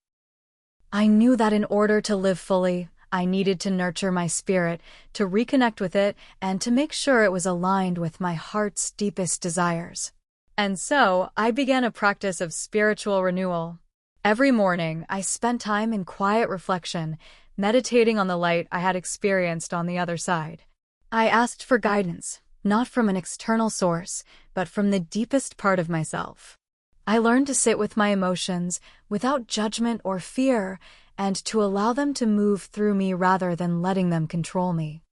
I knew that in order to live fully, I needed to nurture my spirit, to reconnect with it, and to make sure it was aligned with my heart's deepest desires. And so, I began a practice of spiritual renewal. Every morning, I spent time in quiet reflection, meditating on the light I had experienced on the other side. I asked for guidance, not from an external source, but from the deepest part of myself. I learned to sit with my emotions without judgment or fear, and to allow them to move through me rather than letting them control me.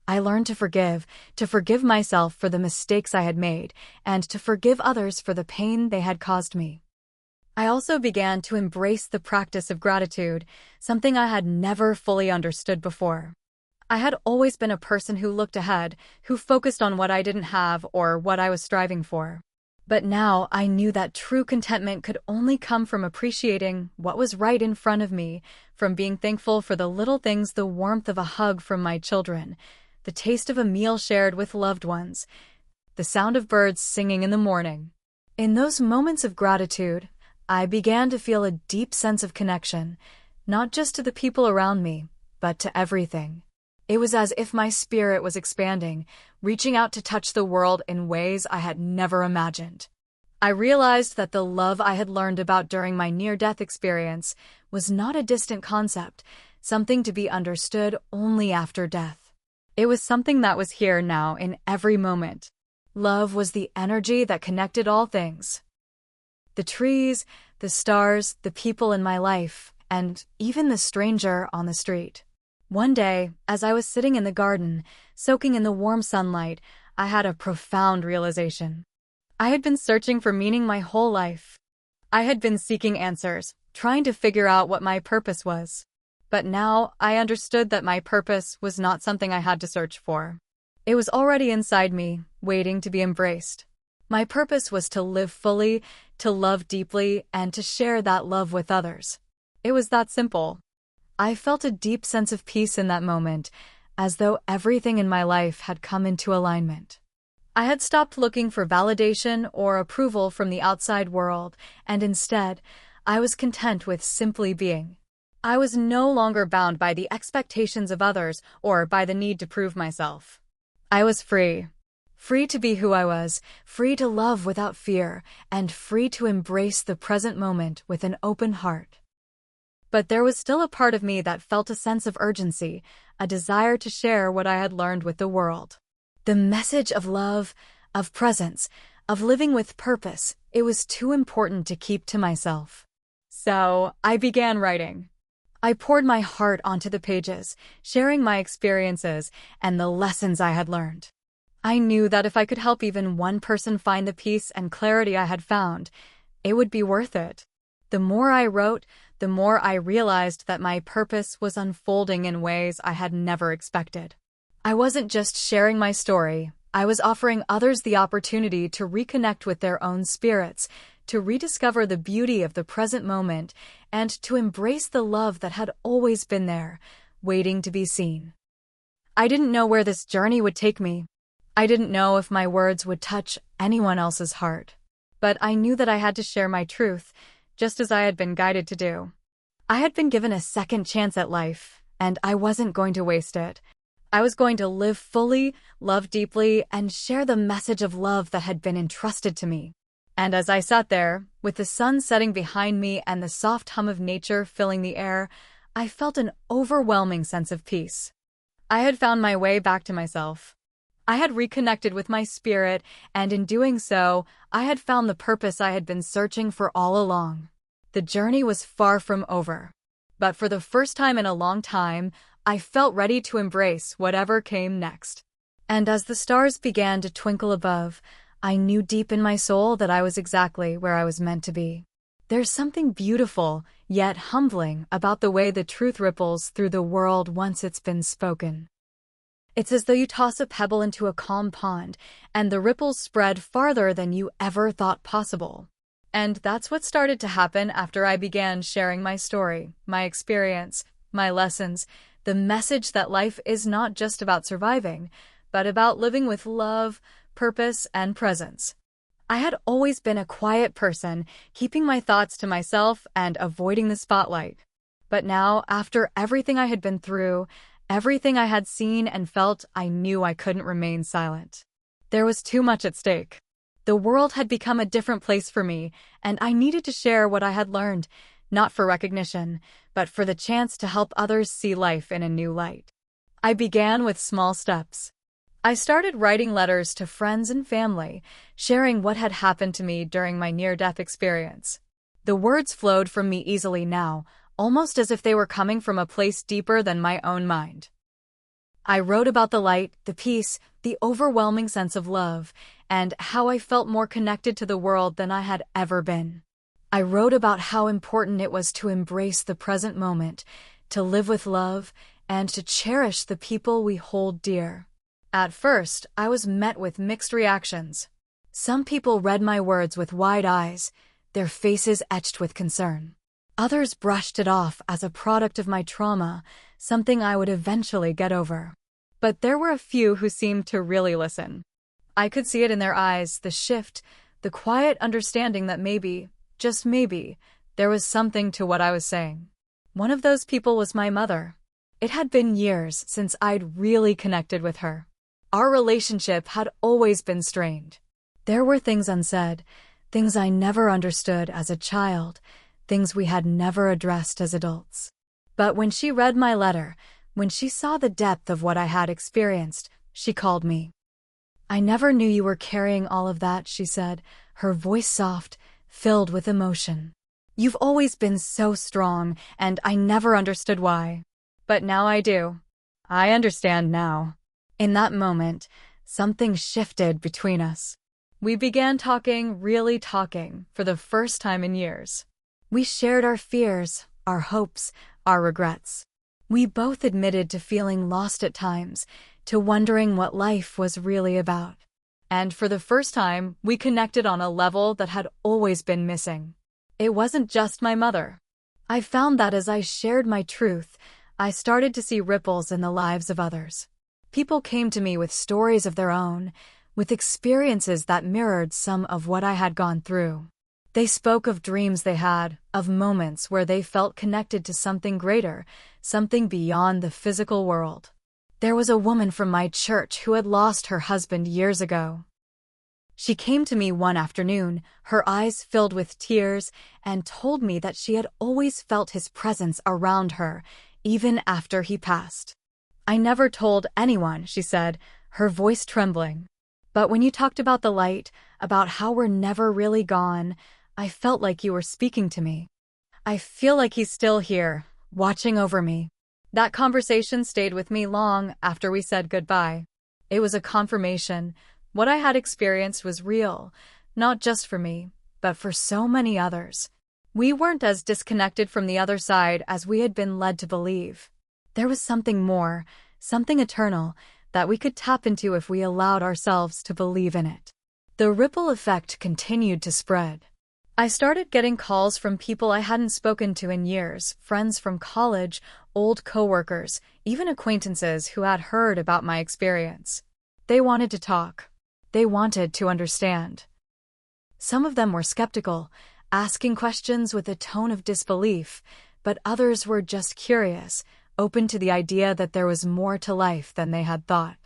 I learned to forgive myself for the mistakes I had made, and to forgive others for the pain they had caused me. I also began to embrace the practice of gratitude, something I had never fully understood before. I had always been a person who looked ahead, who focused on what I didn't have or what I was striving for. But now I knew that true contentment could only come from appreciating what was right in front of me, from being thankful for the little things, the warmth of a hug from my children, the taste of a meal shared with loved ones, the sound of birds singing in the morning. In those moments of gratitude, I began to feel a deep sense of connection, not just to the people around me, but to everything. It was as if my spirit was expanding, reaching out to touch the world in ways I had never imagined. I realized that the love I had learned about during my near-death experience was not a distant concept, something to be understood only after death. It was something that was here now in every moment. Love was the energy that connected all things. The trees, the stars, the people in my life, and even the stranger on the street. One day, as I was sitting in the garden, soaking in the warm sunlight, I had a profound realization. I had been searching for meaning my whole life. I had been seeking answers, trying to figure out what my purpose was. But now I understood that my purpose was not something I had to search for. It was already inside me, waiting to be embraced. My purpose was to live fully, to love deeply, and to share that love with others. It was that simple. I felt a deep sense of peace in that moment, as though everything in my life had come into alignment. I had stopped looking for validation or approval from the outside world, and instead, I was content with simply being. I was no longer bound by the expectations of others or by the need to prove myself. I was free. Free to be who I was, free to love without fear, and free to embrace the present moment with an open heart. But there was still a part of me that felt a sense of urgency, a desire to share what I had learned with the world. The message of love, of presence, of living with purpose, it was too important to keep to myself. So, I began writing. I poured my heart onto the pages, sharing my experiences and the lessons I had learned. I knew that if I could help even one person find the peace and clarity I had found, it would be worth it. The more I wrote, the more I realized that my purpose was unfolding in ways I had never expected. I wasn't just sharing my story, I was offering others the opportunity to reconnect with their own spirits, to rediscover the beauty of the present moment, and to embrace the love that had always been there, waiting to be seen. I didn't know where this journey would take me. I didn't know if my words would touch anyone else's heart. But I knew that I had to share my truth, just as I had been guided to do. I had been given a second chance at life, and I wasn't going to waste it. I was going to live fully, love deeply, and share the message of love that had been entrusted to me. And as I sat there, with the sun setting behind me and the soft hum of nature filling the air, I felt an overwhelming sense of peace. I had found my way back to myself. I had reconnected with my spirit, and in doing so, I had found the purpose I had been searching for all along. The journey was far from over. But for the first time in a long time, I felt ready to embrace whatever came next. And as the stars began to twinkle above, I knew deep in my soul that I was exactly where I was meant to be. There's something beautiful, yet humbling, about the way the truth ripples through the world once it's been spoken. It's as though you toss a pebble into a calm pond, and the ripples spread farther than you ever thought possible. And that's what started to happen after I began sharing my story, my experience, my lessons, the message that life is not just about surviving, but about living with love, purpose, and presence. I had always been a quiet person, keeping my thoughts to myself and avoiding the spotlight. But now, after everything I had been through, everything I had seen and felt, I knew I couldn't remain silent. There was too much at stake. The world had become a different place for me, and I needed to share what I had learned, not for recognition, but for the chance to help others see life in a new light. I began with small steps. I started writing letters to friends and family, sharing what had happened to me during my near-death experience. The words flowed from me easily now, almost as if they were coming from a place deeper than my own mind. I wrote about the light, the peace, the overwhelming sense of love, and how I felt more connected to the world than I had ever been. I wrote about how important it was to embrace the present moment, to live with love, and to cherish the people we hold dear. At first, I was met with mixed reactions. Some people read my words with wide eyes, their faces etched with concern. Others brushed it off as a product of my trauma, something I would eventually get over. But there were a few who seemed to really listen. I could see it in their eyes, the shift, the quiet understanding that maybe, just maybe, there was something to what I was saying. One of those people was my mother. It had been years since I'd really connected with her. Our relationship had always been strained. There were things unsaid, things I never understood as a child, things we had never addressed as adults. But when she read my letter, When she saw the depth of what I had experienced, she called me. "I never knew you were carrying all of that," she said, her voice soft, filled with emotion. "You've always been so strong, and I never understood why. But now I do. I understand now." In that moment, something shifted between us. We began talking, really talking, for the first time in years. We shared our fears, our hopes, our regrets. We both admitted to feeling lost at times, to wondering what life was really about. And for the first time, we connected on a level that had always been missing. It wasn't just my mother. I found that as I shared my truth, I started to see ripples in the lives of others. People came to me with stories of their own, with experiences that mirrored some of what I had gone through. They spoke of dreams they had, of moments where they felt connected to something greater, something beyond the physical world. There was a woman from my church who had lost her husband years ago. She came to me one afternoon, her eyes filled with tears, and told me that she had always felt his presence around her, even after he passed. "I never told anyone," she said, her voice trembling. "But when you talked about the light, about how we're never really gone, I felt like you were speaking to me. I feel like he's still here, watching over me." That conversation stayed with me long after we said goodbye. It was a confirmation. What I had experienced was real, not just for me, but for so many others. We weren't as disconnected from the other side as we had been led to believe. There was something more, something eternal, that we could tap into if we allowed ourselves to believe in it. The ripple effect continued to spread. I started getting calls from people I hadn't spoken to in years, friends from college, old coworkers, even acquaintances who had heard about my experience. They wanted to talk. They wanted to understand. Some of them were skeptical, asking questions with a tone of disbelief, but others were just curious, open to the idea that there was more to life than they had thought.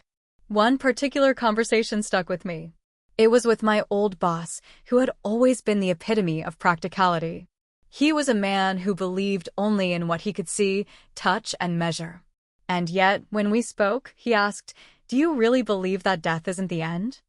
One particular conversation stuck with me. It was with my old boss, who had always been the epitome of practicality. He was a man who believed only in what he could see, touch, and measure. And yet, when we spoke, he asked, "Do you really believe that death isn't the end?"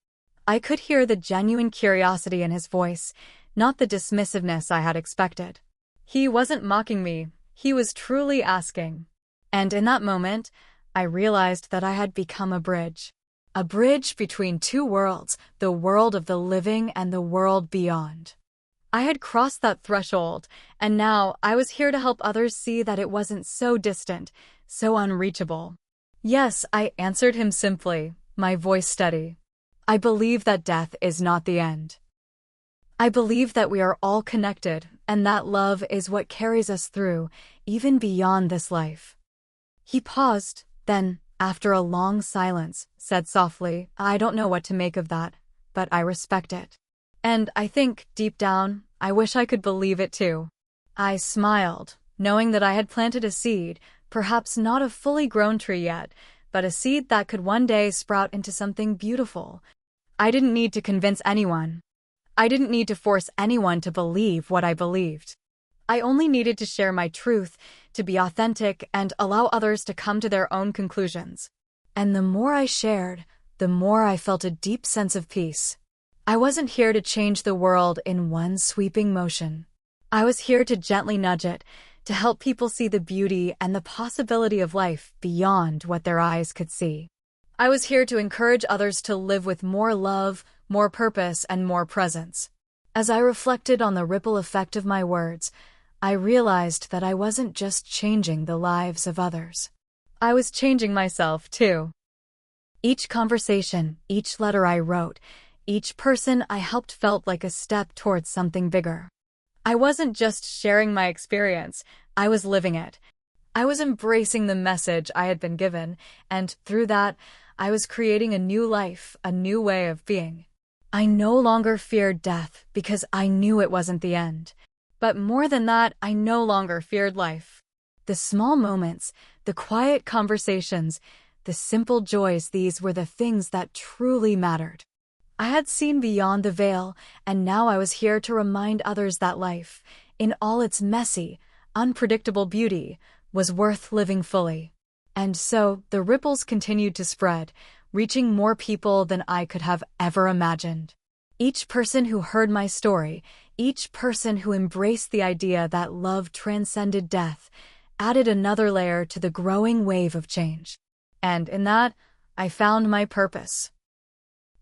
I could hear the genuine curiosity in his voice, not the dismissiveness I had expected. He wasn't mocking me, he was truly asking. And in that moment, I realized that I had become a bridge. A bridge between two worlds, the world of the living and the world beyond. I had crossed that threshold, and now I was here to help others see that it wasn't so distant, so unreachable. "Yes," I answered him simply, my voice steady. "I believe that death is not the end. I believe that we are all connected, and that love is what carries us through, even beyond this life." He paused, then, after a long silence, said softly, "I don't know what to make of that, but I respect it. And I think, deep down, I wish I could believe it too." I smiled, knowing that I had planted a seed, perhaps not a fully grown tree yet, but a seed that could one day sprout into something beautiful. I didn't need to convince anyone. I didn't need to force anyone to believe what I believed. I only needed to share my truth, to be authentic, and allow others to come to their own conclusions. And the more I shared, the more I felt a deep sense of peace. I wasn't here to change the world in one sweeping motion. I was here to gently nudge it, to help people see the beauty and the possibility of life beyond what their eyes could see. I was here to encourage others to live with more love, more purpose, and more presence. As I reflected on the ripple effect of my words, I realized that I wasn't just changing the lives of others. I was changing myself, too. Each conversation, each letter I wrote, each person I helped felt like a step towards something bigger. I wasn't just sharing my experience, I was living it. I was embracing the message I had been given, and through that, I was creating a new life, a new way of being. I no longer feared death because I knew it wasn't the end. But more than that, I no longer feared life. The small moments, the quiet conversations, the simple joys, these were the things that truly mattered. I had seen beyond the veil, and now I was here to remind others that life, in all its messy, unpredictable beauty, was worth living fully. And so, the ripples continued to spread, reaching more people than I could have ever imagined. Each person who heard my story, each person who embraced the idea that love transcended death, added another layer to the growing wave of change. And in that, I found my purpose.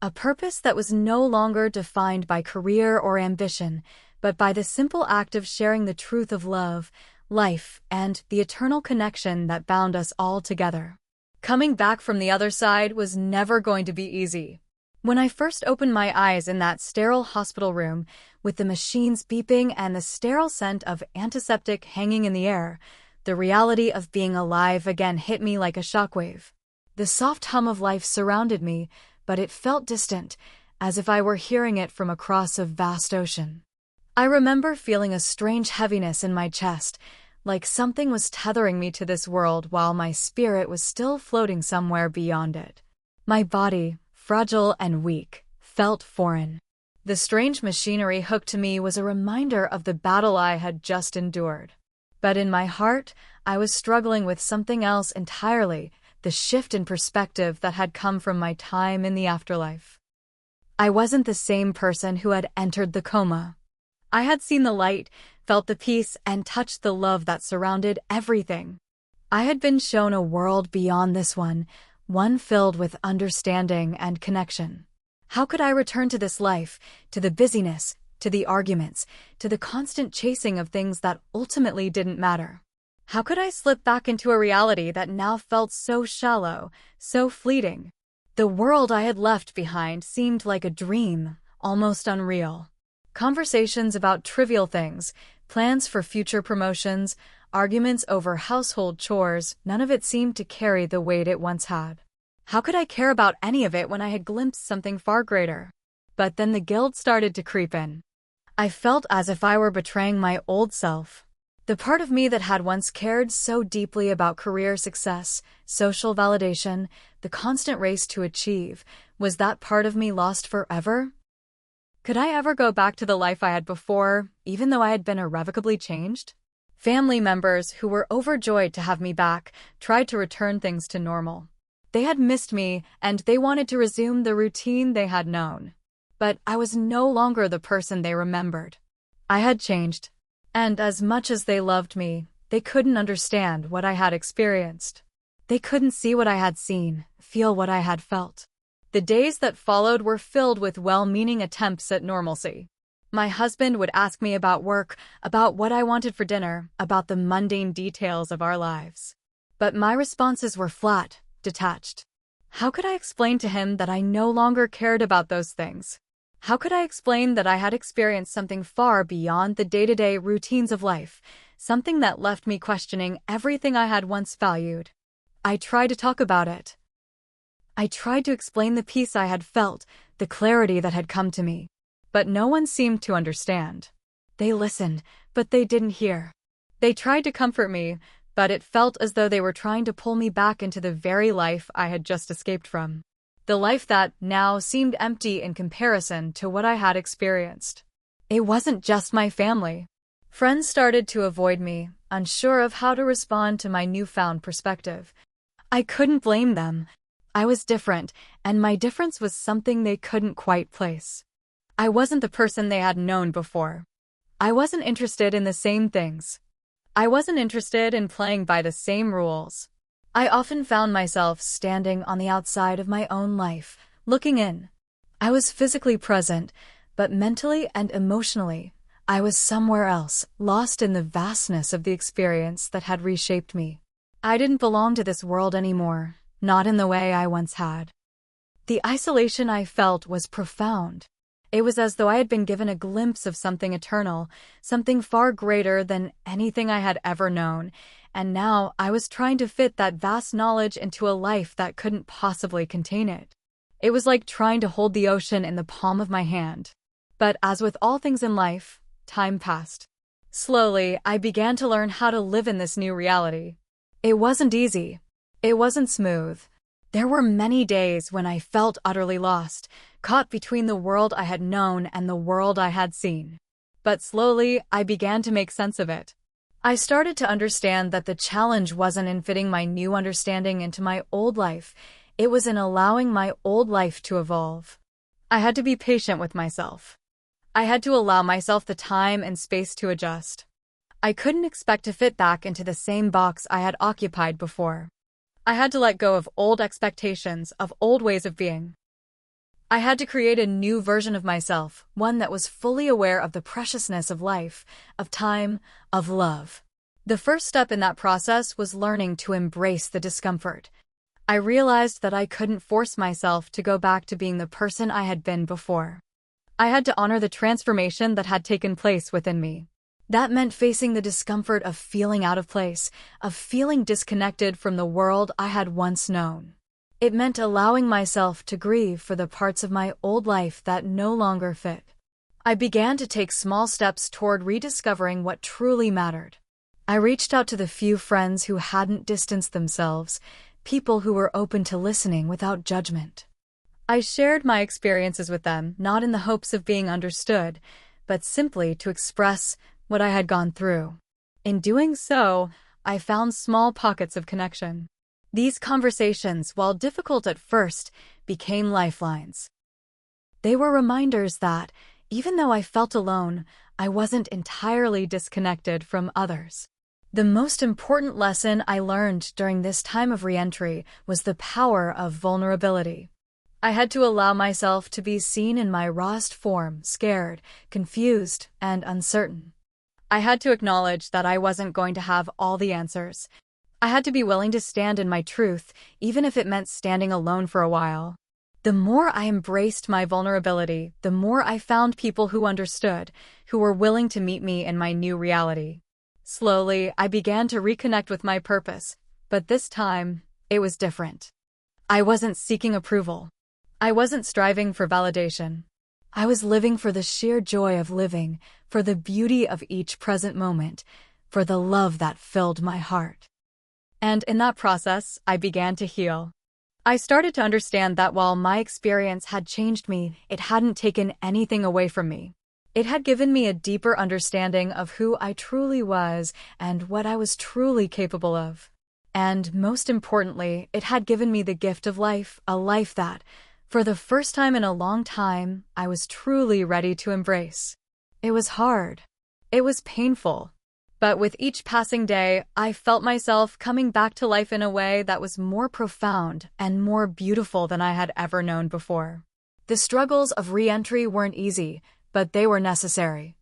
A purpose that was no longer defined by career or ambition, but by the simple act of sharing the truth of love, life, and the eternal connection that bound us all together. Coming back from the other side was never going to be easy. When I first opened my eyes in that sterile hospital room, with the machines beeping and the sterile scent of antiseptic hanging in the air, the reality of being alive again hit me like a shockwave. The soft hum of life surrounded me, but it felt distant, as if I were hearing it from across a vast ocean. I remember feeling a strange heaviness in my chest, like something was tethering me to this world while my spirit was still floating somewhere beyond it. My body, fragile and weak, felt foreign. The strange machinery hooked to me was a reminder of the battle I had just endured. But in my heart, I was struggling with something else entirely, the shift in perspective that had come from my time in the afterlife. I wasn't the same person who had entered the coma. I had seen the light, felt the peace, and touched the love that surrounded everything. I had been shown a world beyond this one filled with understanding and connection. How could I return to this life, to the busyness, to the arguments, to the constant chasing of things that ultimately didn't matter? How could I slip back into a reality that now felt so shallow, so fleeting? The world I had left behind seemed like a dream, almost unreal. Conversations about trivial things, plans for future promotions, arguments over household chores, none of it seemed to carry the weight it once had. How could I care about any of it when I had glimpsed something far greater? But then the guilt started to creep in. I felt as if I were betraying my old self. The part of me that had once cared so deeply about career success, social validation, the constant race to achieve, was that part of me lost forever? Could I ever go back to the life I had before, even though I had been irrevocably changed? Family members who were overjoyed to have me back tried to return things to normal. They had missed me, and they wanted to resume the routine they had known. But I was no longer the person they remembered. I had changed. And as much as they loved me, they couldn't understand what I had experienced. They couldn't see what I had seen, feel what I had felt. The days that followed were filled with well-meaning attempts at normalcy. My husband would ask me about work, about what I wanted for dinner, about the mundane details of our lives. But my responses were flat, detached. How could I explain to him that I no longer cared about those things? How could I explain that I had experienced something far beyond the day-to-day routines of life, something that left me questioning everything I had once valued? I tried to talk about it. I tried to explain the peace I had felt, the clarity that had come to me. But no one seemed to understand. They listened, but they didn't hear. They tried to comfort me, but it felt as though they were trying to pull me back into the very life I had just escaped from. The life that now seemed empty in comparison to what I had experienced. It wasn't just my family. Friends started to avoid me, unsure of how to respond to my newfound perspective. I couldn't blame them. I was different, and my difference was something they couldn't quite place. I wasn't the person they had known before. I wasn't interested in the same things. I wasn't interested in playing by the same rules. I often found myself standing on the outside of my own life, looking in. I was physically present, but mentally and emotionally, I was somewhere else, lost in the vastness of the experience that had reshaped me. I didn't belong to this world anymore, not in the way I once had. The isolation I felt was profound. It was as though I had been given a glimpse of something eternal, something far greater than anything I had ever known, and now I was trying to fit that vast knowledge into a life that couldn't possibly contain it. It was like trying to hold the ocean in the palm of my hand. But as with all things in life, time passed. Slowly, I began to learn how to live in this new reality. It wasn't easy. It wasn't smooth. There were many days when I felt utterly lost, caught between the world I had known and the world I had seen. But slowly, I began to make sense of it. I started to understand that the challenge wasn't in fitting my new understanding into my old life, it was in allowing my old life to evolve. I had to be patient with myself. I had to allow myself the time and space to adjust. I couldn't expect to fit back into the same box I had occupied before. I had to let go of old expectations, of old ways of being. I had to create a new version of myself, one that was fully aware of the preciousness of life, of time, of love. The first step in that process was learning to embrace the discomfort. I realized that I couldn't force myself to go back to being the person I had been before. I had to honor the transformation that had taken place within me. That meant facing the discomfort of feeling out of place, of feeling disconnected from the world I had once known. It meant allowing myself to grieve for the parts of my old life that no longer fit. I began to take small steps toward rediscovering what truly mattered. I reached out to the few friends who hadn't distanced themselves, people who were open to listening without judgment. I shared my experiences with them, not in the hopes of being understood, but simply to express what I had gone through. In doing so, I found small pockets of connection. These conversations, while difficult at first, became lifelines. They were reminders that, even though I felt alone, I wasn't entirely disconnected from others. The most important lesson I learned during this time of re-entry was the power of vulnerability. I had to allow myself to be seen in my rawest form, scared, confused, and uncertain. I had to acknowledge that I wasn't going to have all the answers. I had to be willing to stand in my truth, even if it meant standing alone for a while. The more I embraced my vulnerability, the more I found people who understood, who were willing to meet me in my new reality. Slowly, I began to reconnect with my purpose, but this time, it was different. I wasn't seeking approval. I wasn't striving for validation. I was living for the sheer joy of living, for the beauty of each present moment, for the love that filled my heart. And in that process, I began to heal. I started to understand that while my experience had changed me, it hadn't taken anything away from me. It had given me a deeper understanding of who I truly was and what I was truly capable of. And most importantly, it had given me the gift of life, a life that, for the first time in a long time, I was truly ready to embrace. It was hard. It was painful. But with each passing day, I felt myself coming back to life in a way that was more profound and more beautiful than I had ever known before. The struggles of re-entry weren't easy, but they were necessary.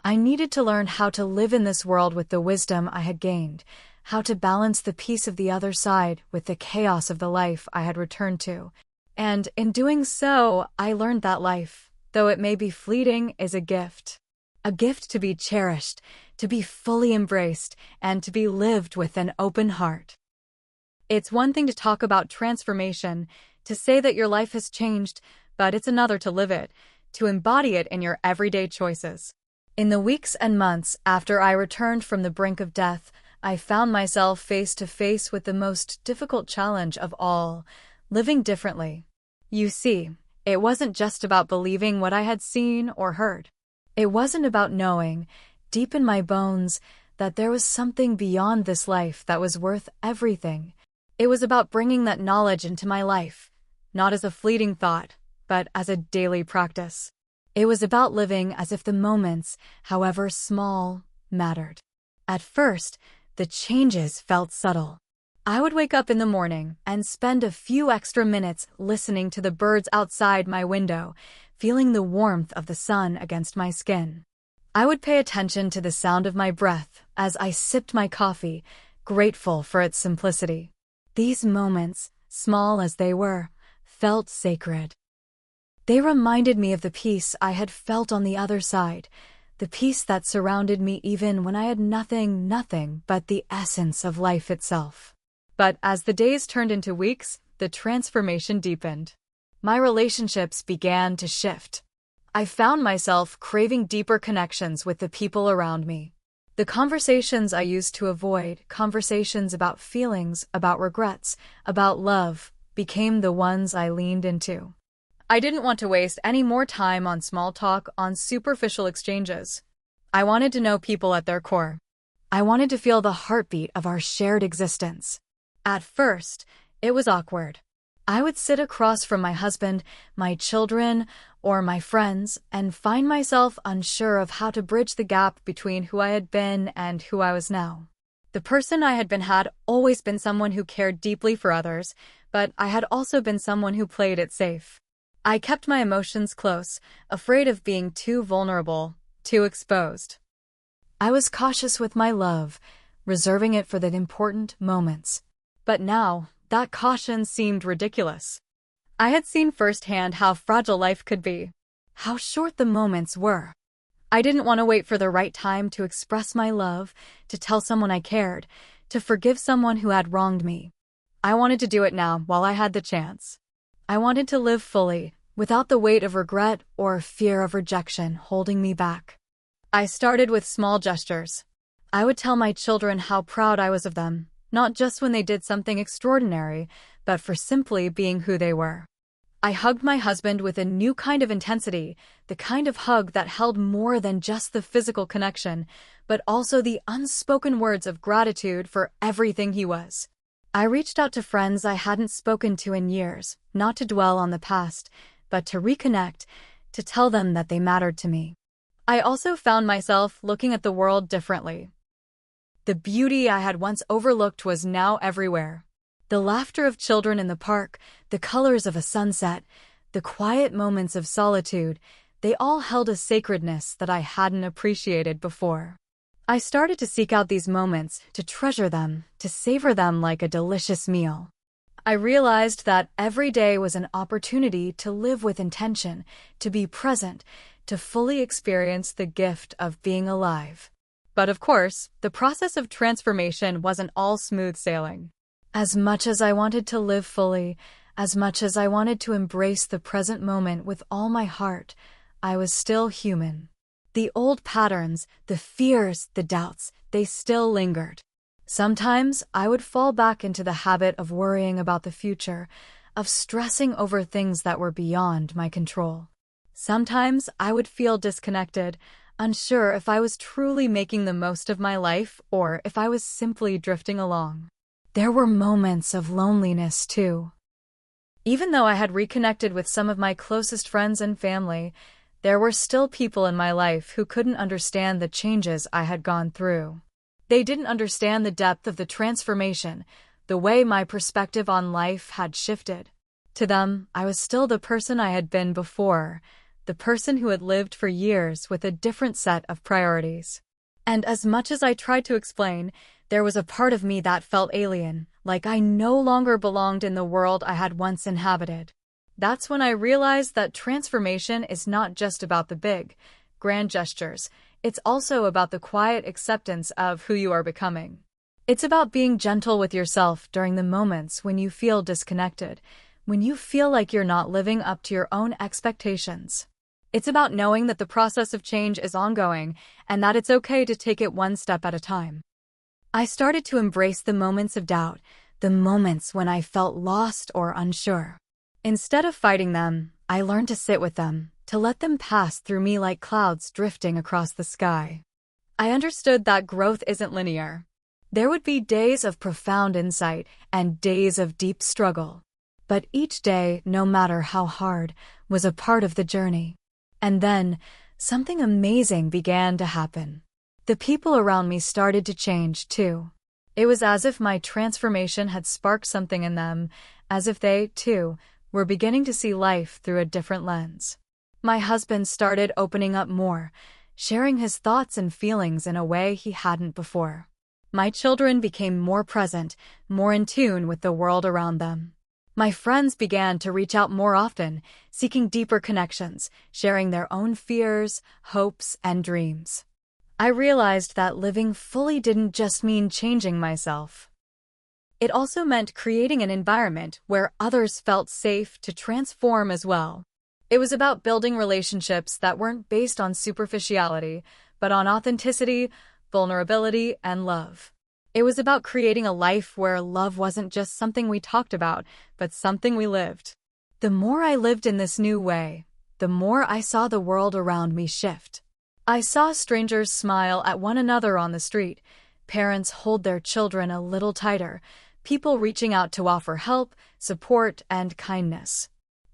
I needed to learn how to live in this world with the wisdom I had gained, how to balance the peace of the other side with the chaos of the life I had returned to. And in doing so, I learned that life, though it may be fleeting, is a gift. A gift to be cherished, to be fully embraced, and to be lived with an open heart. It's one thing to talk about transformation, to say that your life has changed, but it's another to live it, to embody it in your everyday choices. In the weeks and months after I returned from the brink of death, I found myself face to face with the most difficult challenge of all, living differently. You see, it wasn't just about believing what I had seen or heard. It wasn't about knowing, deep in my bones, that there was something beyond this life that was worth everything. It was about bringing that knowledge into my life, not as a fleeting thought, but as a daily practice. It was about living as if the moments, however small, mattered. At first, the changes felt subtle. I would wake up in the morning and spend a few extra minutes listening to the birds outside my window, feeling the warmth of the sun against my skin. I would pay attention to the sound of my breath as I sipped my coffee, grateful for its simplicity. These moments, small as they were, felt sacred. They reminded me of the peace I had felt on the other side, the peace that surrounded me even when I had nothing but the essence of life itself. But as the days turned into weeks, the transformation deepened. My relationships began to shift. I found myself craving deeper connections with the people around me. The conversations I used to avoid, conversations about feelings, about regrets, about love, became the ones I leaned into. I didn't want to waste any more time on small talk, on superficial exchanges. I wanted to know people at their core. I wanted to feel the heartbeat of our shared existence. At first, it was awkward. I would sit across from my husband, my children, or my friends, and find myself unsure of how to bridge the gap between who I had been and who I was now. The person I had been had always been someone who cared deeply for others, but I had also been someone who played it safe. I kept my emotions close, afraid of being too vulnerable, too exposed. I was cautious with my love, reserving it for the important moments. But now, that caution seemed ridiculous. I had seen firsthand how fragile life could be, how short the moments were. I didn't want to wait for the right time to express my love, to tell someone I cared, to forgive someone who had wronged me. I wanted to do it now while I had the chance. I wanted to live fully, without the weight of regret or fear of rejection holding me back. I started with small gestures. I would tell my children how proud I was of them, not just when they did something extraordinary, but for simply being who they were. I hugged my husband with a new kind of intensity, the kind of hug that held more than just the physical connection, but also the unspoken words of gratitude for everything he was. I reached out to friends I hadn't spoken to in years, not to dwell on the past, but to reconnect, to tell them that they mattered to me. I also found myself looking at the world differently. The beauty I had once overlooked was now everywhere. The laughter of children in the park, the colors of a sunset, the quiet moments of solitude, they all held a sacredness that I hadn't appreciated before. I started to seek out these moments, to treasure them, to savor them like a delicious meal. I realized that every day was an opportunity to live with intention, to be present, to fully experience the gift of being alive. But of course, the process of transformation wasn't all smooth sailing. As much as I wanted to live fully, as much as I wanted to embrace the present moment with all my heart, I was still human. The old patterns, the fears, the doubts, they still lingered. Sometimes I would fall back into the habit of worrying about the future, of stressing over things that were beyond my control. Sometimes I would feel disconnected, unsure if I was truly making the most of my life or if I was simply drifting along. There were moments of loneliness, too. Even though I had reconnected with some of my closest friends and family, there were still people in my life who couldn't understand the changes I had gone through. They didn't understand the depth of the transformation, the way my perspective on life had shifted. To them, I was still the person I had been before, the person who had lived for years with a different set of priorities. And as much as I tried to explain, there was a part of me that felt alien, like I no longer belonged in the world I had once inhabited. That's when I realized that transformation is not just about the big, grand gestures. It's also about the quiet acceptance of who you are becoming. It's about being gentle with yourself during the moments when you feel disconnected, when you feel like you're not living up to your own expectations. It's about knowing that the process of change is ongoing and that it's okay to take it one step at a time. I started to embrace the moments of doubt, the moments when I felt lost or unsure. Instead of fighting them, I learned to sit with them, to let them pass through me like clouds drifting across the sky. I understood that growth isn't linear. There would be days of profound insight and days of deep struggle. But each day, no matter how hard, was a part of the journey. And then, something amazing began to happen. The people around me started to change, too. It was as if my transformation had sparked something in them, as if they, too, were beginning to see life through a different lens. My husband started opening up more, sharing his thoughts and feelings in a way he hadn't before. My children became more present, more in tune with the world around them. My friends began to reach out more often, seeking deeper connections, sharing their own fears, hopes, and dreams. I realized that living fully didn't just mean changing myself. It also meant creating an environment where others felt safe to transform as well. It was about building relationships that weren't based on superficiality, but on authenticity, vulnerability, and love. It was about creating a life where love wasn't just something we talked about, but something we lived. The more I lived in this new way, the more I saw the world around me shift. I saw strangers smile at one another on the street, Parents hold their children a little tighter, people reaching out to offer help, support, and kindness.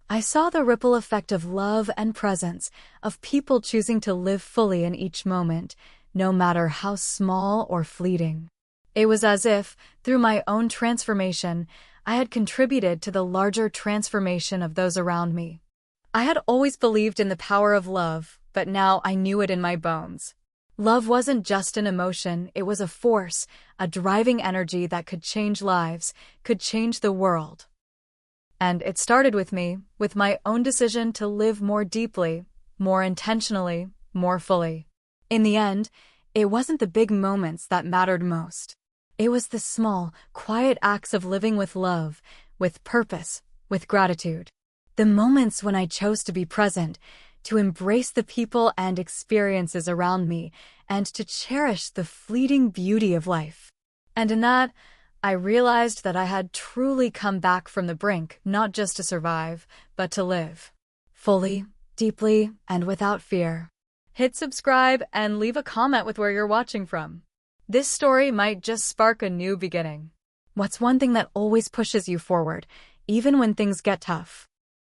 I saw the ripple effect of love and presence, of people choosing to live fully in each moment, no matter how small or fleeting. It was as if, through my own transformation, I had contributed to the larger transformation of those around me. I had always believed in the power of love, but now I knew it in my bones. Love wasn't just an emotion, it was a force, a driving energy that could change lives, could change the world. And it started with me, with my own decision to live more deeply, more intentionally, more fully. In the end, it wasn't the big moments that mattered most. It was the small, quiet acts of living with love, with purpose, with gratitude. The moments when I chose to be present, to embrace the people and experiences around me, and to cherish the fleeting beauty of life. And in that, I realized that I had truly come back from the brink, not just to survive, but to live. Fully, deeply, and without fear. Hit subscribe and leave a comment with where you're watching from. This story might just spark a new beginning. What's one thing that always pushes you forward, even when things get tough?